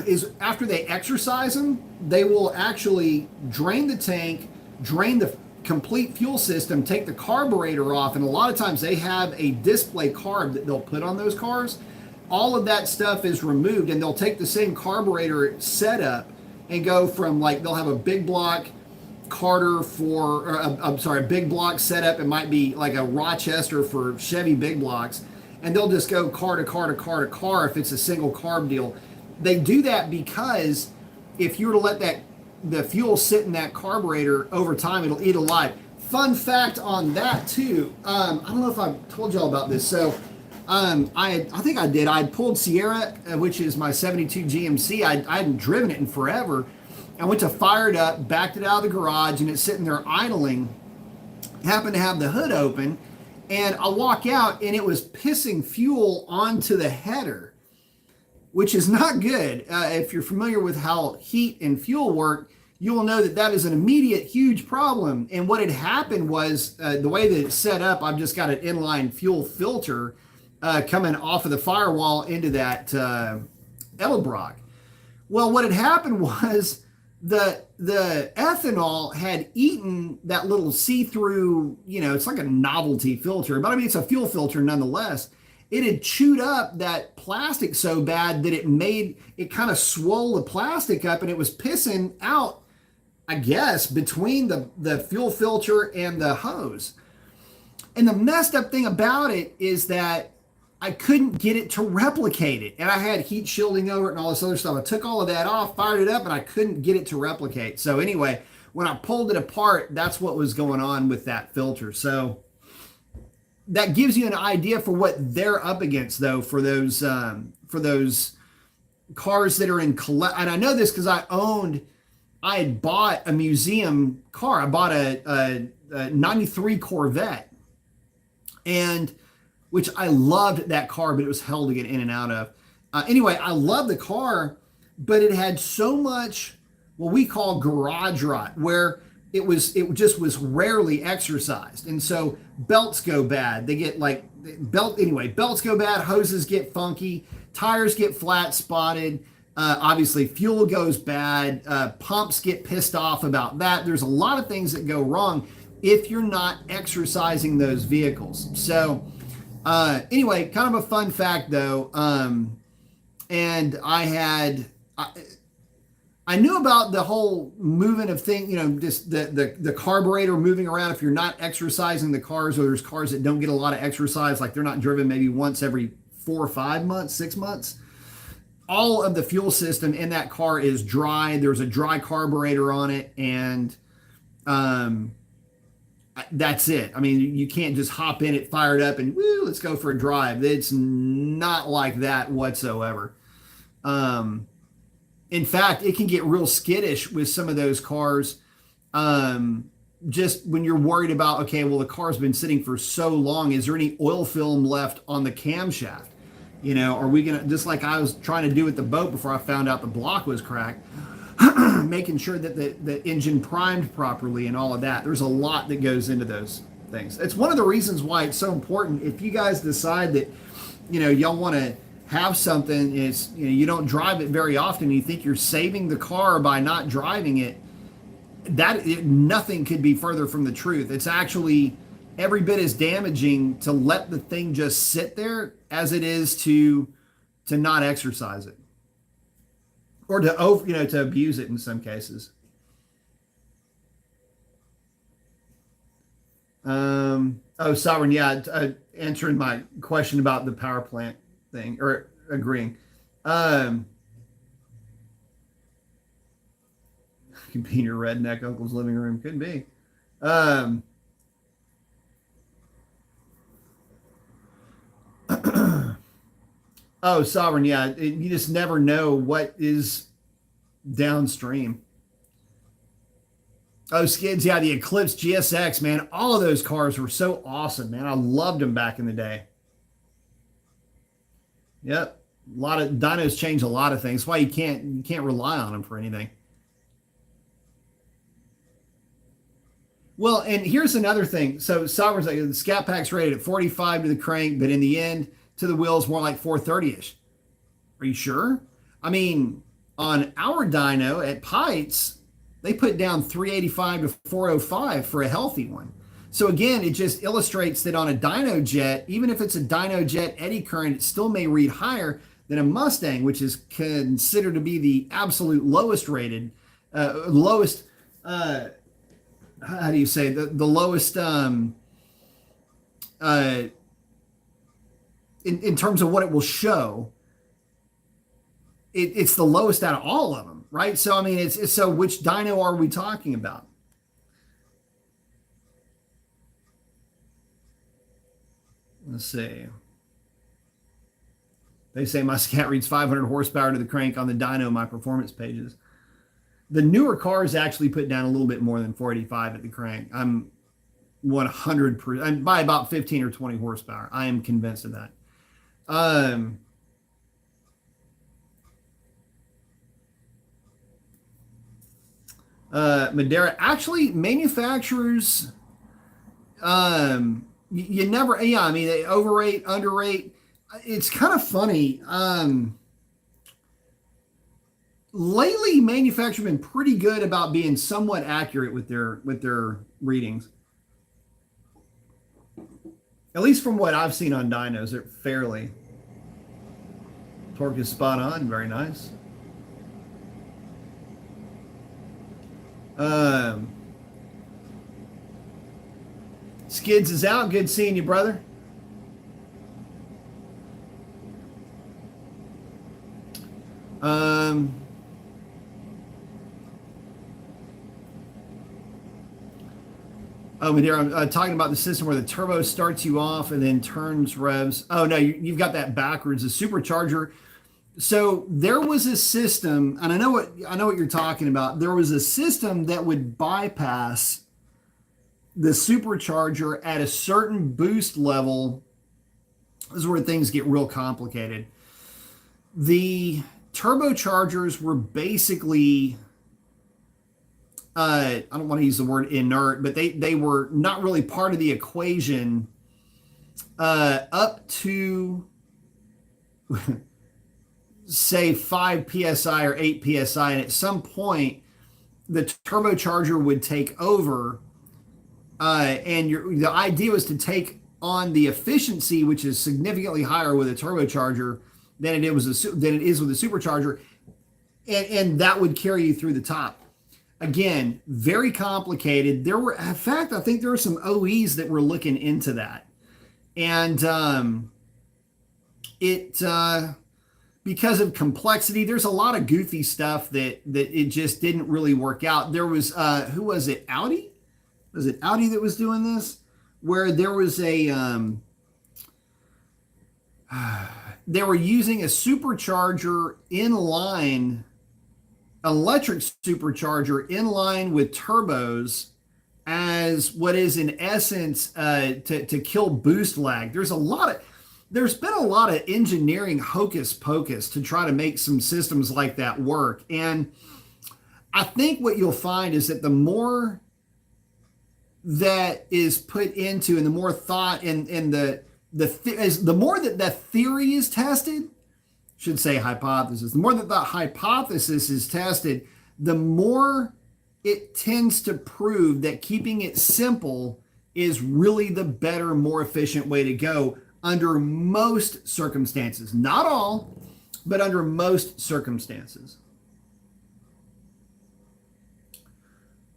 is after they exercise them, they will actually drain the tank, drain the complete fuel system, take the carburetor off, and a lot of times they have a display carb that they'll put on those cars. All of that stuff is removed, and they'll take the same carburetor setup and go from, like, they'll have a big block Carter a big block setup. It might be like a Rochester for Chevy big blocks, and they'll just go car to car to car to car if it's a single carb deal. They do that because if you were to let the fuel sit in that carburetor over time, it'll eat alive. Fun fact on that too. I don't know if I told y'all about this. So I think I did. I pulled Sierra, which is my 72 GMC. I hadn't driven it in forever. I went to fire it up, backed it out of the garage, and it's sitting there idling. Happened to have the hood open, and I walk out, and it was pissing fuel onto the header, which is not good. If you're familiar with how heat and fuel work, you will know that that is an immediate huge problem. And what had happened was the way that it's set up, I've just got an inline fuel filter coming off of the firewall into that Edelbrock. Well, what had happened was the ethanol had eaten that little see-through, it's like a novelty filter, but I mean, it's a fuel filter nonetheless. It had chewed up that plastic so bad that it kind of swole the plastic up, and it was pissing out, I guess, between the fuel filter and the hose. And the messed up thing about it is that I couldn't get it to replicate it. And I had heat shielding over it and all this other stuff. I took all of that off, fired it up, and I couldn't get it to replicate. So anyway, when I pulled it apart, that's what was going on with that filter. So that gives you an idea for what they're up against, though, for those cars that are in collect. And I know this because I had bought a museum car. I bought a 93 Corvette, and which I loved that car, but it was hell to get in and out of. Anyway, I love the car, but it had so much what we call garage rot, where it just was rarely exercised. And so belts go bad. They get belts go bad, hoses get funky, tires get flat spotted. Obviously fuel goes bad. Pumps get pissed off about that. There's a lot of things that go wrong if you're not exercising those vehicles. So anyway, kind of a fun fact though. And I knew about the whole movement of thing, just the carburetor moving around if you're not exercising the cars, or there's cars that don't get a lot of exercise, like they're not driven maybe once every 4 or 5 months, 6 months. All of the fuel system in that car is dry. There's a dry carburetor on it, and that's it. I mean, you can't just hop in it, fire it up, and woo, let's go for a drive. It's not like that whatsoever. In fact, it can get real skittish with some of those cars. Just when you're worried about, okay, well, the car's been sitting for so long. Is there any oil film left on the camshaft? Are we going to, just like I was trying to do with the boat before I found out the block was cracked, making sure that the engine primed properly and all of that. There's a lot that goes into those things. It's one of the reasons why it's so important. If you guys decide that, y'all want to have something, is you don't drive it very often, you think you're saving the car by not driving it, nothing could be further from the truth. It's actually every bit as damaging to let the thing just sit there as it is to not exercise it. or to over, to abuse it in some cases. Oh, Sovereign, yeah, answering my question about the power plant thing or agreeing. Um, could be in your redneck uncle's living room. Could be. Um, oh, Sovereign, yeah, you just never know what is downstream. Oh, Skids, yeah, the Eclipse GSX, man, all of those cars were so awesome, man. I loved them back in the day. Yep, a lot of dynos change a lot of things. That's why you can't rely on them for anything. Well, and here's another thing. So Sovereign's like the Scat Pack's rated at 45 to the crank, but in the end, to the wheels, more like 430-ish. Are you sure? I mean, on our dyno at Pites, they put down 385 to 405 for a healthy one. So again, it just illustrates that on a dyno jet, even if it's a dyno jet eddy current, it still may read higher than a Mustang, which is considered to be the absolute lowest rated, lowest. How do you say the lowest in terms of what it will show? It's the lowest out of all of them, right? So I mean, it's so which dyno are we talking about? Let's see. They say my Scat reads 500 horsepower to the crank on the dyno my performance pages. The newer cars actually put down a little bit more than 485 at the crank. I'm 100% by about 15 or 20 horsepower. I am convinced of that. Madeira actually manufacturers. You never. Yeah, I mean they overrate, underrate. It's kind of funny. Lately manufacturers have been pretty good about being somewhat accurate with their readings. At least from what I've seen on dynos, they're fairly. Torque is spot on, very nice. Skids is out. Good seeing you, brother. Oh, Madeira, I'm talking about the system where the turbo starts you off and then turns revs. Oh, no, you've got that backwards. The supercharger. So there was a system, and I know what you're talking about. There was a system that would bypass the supercharger at a certain boost level. This is where things get real complicated. The turbochargers were basically I don't want to use the word inert, but they were not really part of the equation up to say 5 psi or 8 psi, and at some point the turbocharger would take over, and the idea was to take on the efficiency, which is significantly higher with a turbocharger than it is with a supercharger, and that would carry you through the top. Again, very complicated. In fact, I think there were some OEs that were looking into that, and because of complexity, there's a lot of goofy stuff that it just didn't really work out. There was who was it? Audi? Was it Audi that was doing this? Where there was they were using a supercharger in line. Electric supercharger in line with turbos as what is in essence to kill boost lag. There's been a lot of engineering hocus pocus to try to make some systems like that work. And I think what you'll find is that the more that is put into and the more thought and the more that theory is tested, should say hypothesis. The more that the hypothesis is tested, the more it tends to prove that keeping it simple is really the better, more efficient way to go under most circumstances. Not all, but under most circumstances.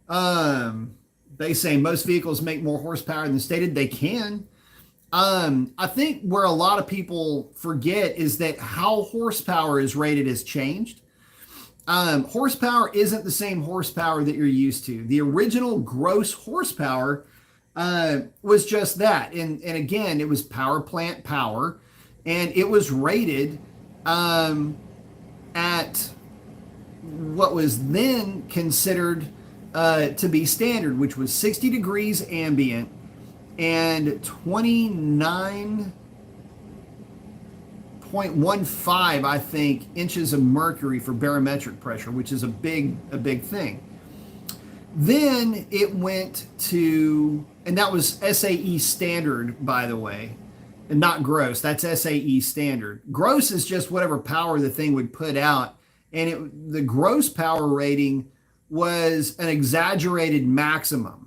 They say most vehicles make more horsepower than stated. They can. I think where a lot of people forget is that how horsepower is rated has changed. Horsepower isn't the same horsepower that you're used to. The original gross horsepower was just that. And again, it was power plant power, and it was rated at what was then considered to be standard, which was 60 degrees ambient and 29.15, I think, inches of mercury for barometric pressure, which is a big thing. Then it went to, and that was SAE standard, by the way, and not gross. That's SAE standard. Gross is just whatever power the thing would put out, and the gross power rating was an exaggerated maximum.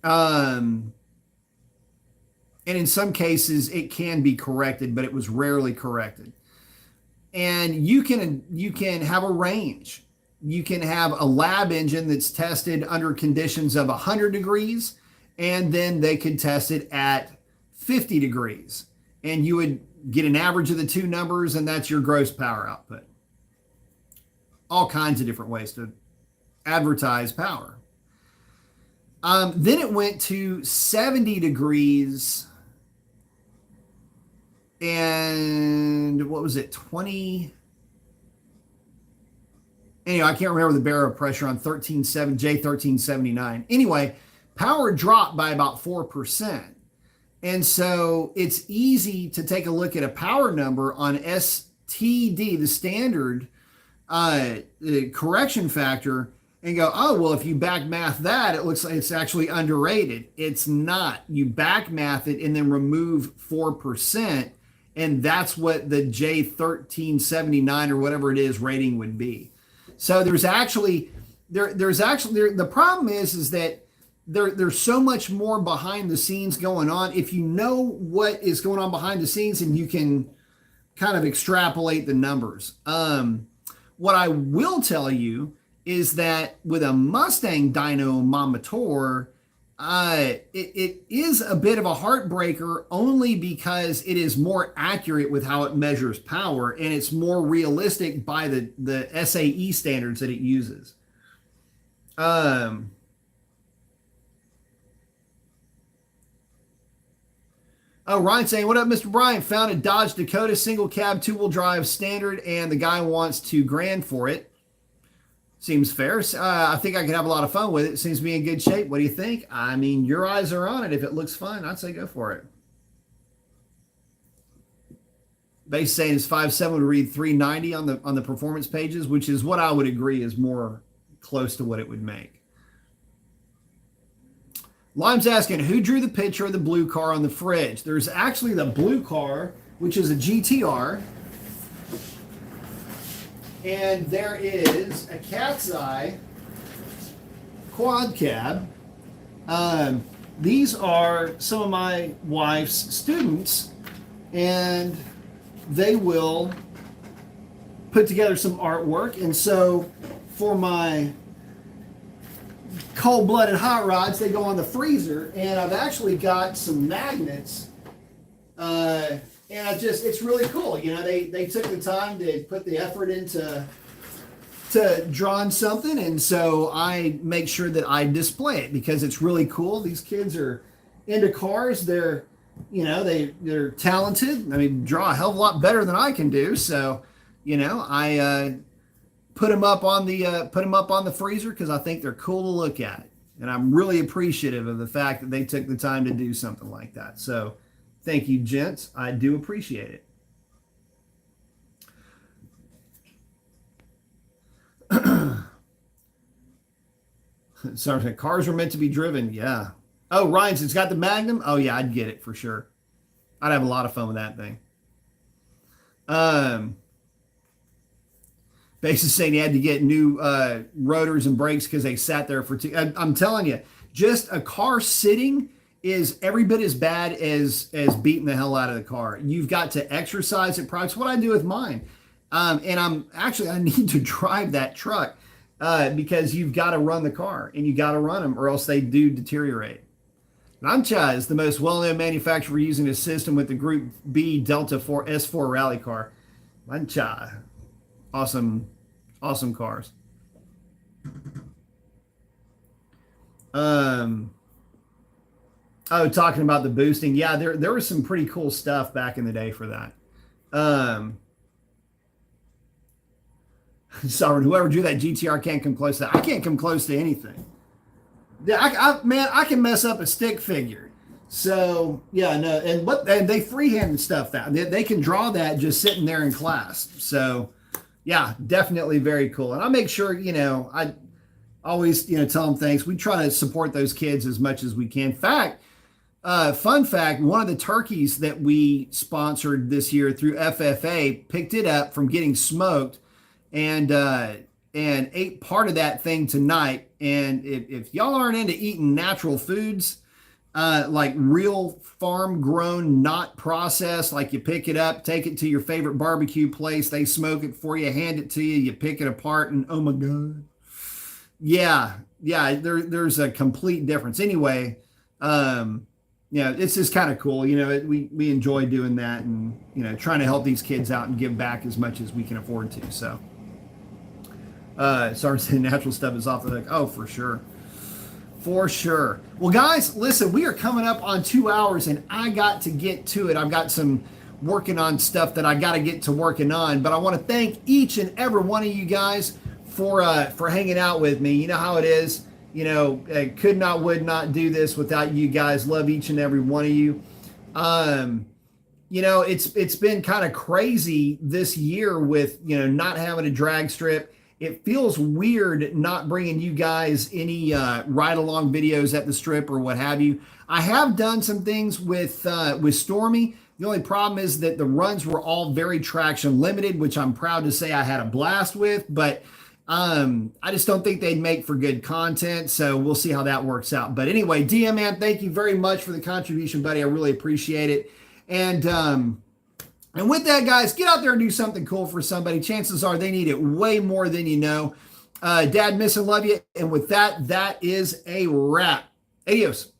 And in some cases it can be corrected, but it was rarely corrected. And you can have a range. You can have a lab engine that's tested under conditions of 100 degrees, and then they could test it at 50 degrees. And you would get an average of the two numbers, and that's your gross power output. All kinds of different ways to advertise power. Then it went to 70 degrees and what was it, 20? Anyway, I can't remember the barrel pressure on J1379. Anyway, power dropped by about 4%. And so it's easy to take a look at a power number on STD, the standard correction factor, and go, oh, well, if you back math that, it looks like it's actually underrated. It's not. You back math it and then remove 4%, and that's what the J1379 or whatever it is rating would be. So there's actually the problem is that there's so much more behind the scenes going on. If you know what is going on behind the scenes, and you can kind of extrapolate the numbers. What I will tell you is that with a Mustang dyno motor, it is a bit of a heartbreaker, only because it is more accurate with how it measures power, and it's more realistic by the SAE standards that it uses. Oh, Ryan saying, what up, Mr. Brian? Found a Dodge Dakota single cab 2-wheel drive standard, and the guy wants $2,000 for it. Seems fair. I think I could have a lot of fun with it. It seems to be in good shape. What do you think? I mean, your eyes are on it. If it looks fun, I'd say go for it. Base saying it's 5.7 would read 390 on the performance pages, which is what I would agree is more close to what it would make. Lime's asking, who drew the picture of the blue car on the fridge? There's actually the blue car, which is a GTR. And there is a Cat's Eye quad cab. These are some of my wife's students, and they will put together some artwork. And so for my cold-blooded hot rods, they go on the freezer, and I've actually got some magnets, and it's really cool. You know, they took the time to put the effort into drawing something, and so I make sure that I display it because it's really cool. These kids are into cars. They're talented. I mean, draw a hell of a lot better than I can do. So, I put them up on the freezer because I think they're cool to look at, and I'm really appreciative of the fact that they took the time to do something like that. So, thank you, gents. I do appreciate it. Sorry, cars are meant to be driven. Yeah. Oh, Ryan's, it's got the Magnum. Oh yeah, I'd get it for sure. I'd have a lot of fun with that thing. Base is saying he had to get new rotors and brakes because they sat there for I'm telling you, just a car sitting is every bit as bad as beating the hell out of the car. You've got to exercise it. Probably it's what I do with mine. And I need to drive that truck. because you've got to run the car and you got to run them or else they do deteriorate. Lancia is the most well-known manufacturer using a system with the Group B Delta 4 S4 rally car. Lancia. Awesome, awesome cars. Oh, talking about the boosting. Yeah, there was some pretty cool stuff back in the day for that. Sorry, whoever drew that GTR can't come close to that. I can't come close to anything. Yeah, man, I can mess up a stick figure. So yeah, no, and they freehand stuff that they can draw that just sitting there in class. So yeah, definitely very cool. And I make sure, I always, tell them thanks. We try to support those kids as much as we can. Fun fact, one of the turkeys that we sponsored this year through FFA picked it up from getting smoked and ate part of that thing tonight. And if y'all aren't into eating natural foods, like real farm grown, not processed, like you pick it up, take it to your favorite barbecue place, they smoke it for you, hand it to you, you pick it apart, and oh my God. Yeah, there's a complete difference. Anyway, it's just kind of cool. We enjoy doing that and, trying to help these kids out and give back as much as we can afford to. So, sorry to say natural stuff is off the hook. Oh, for sure. For sure. Well, guys, listen, we are coming up on 2 hours and I got to get to it. I've got some working on stuff that I got to get to working on, but I want to thank each and every one of you guys for hanging out with me. You know how it is. Could not, would not do this without you guys. Love each and every one of you. It's been kind of crazy this year with, not having a drag strip. It feels weird not bringing you guys any ride-along videos at the strip or what have you. I have done some things with Stormy. The only problem is that the runs were all very traction limited, which I'm proud to say I had a blast with, but I just don't think they'd make for good content, so we'll see how that works out. But anyway, DM, man, thank you very much for the contribution, buddy. I really appreciate it. And with that, guys, get out there and do something cool for somebody. Chances are they need it way more than you know. Dad, miss and love you. And with that, that is a wrap. Adios.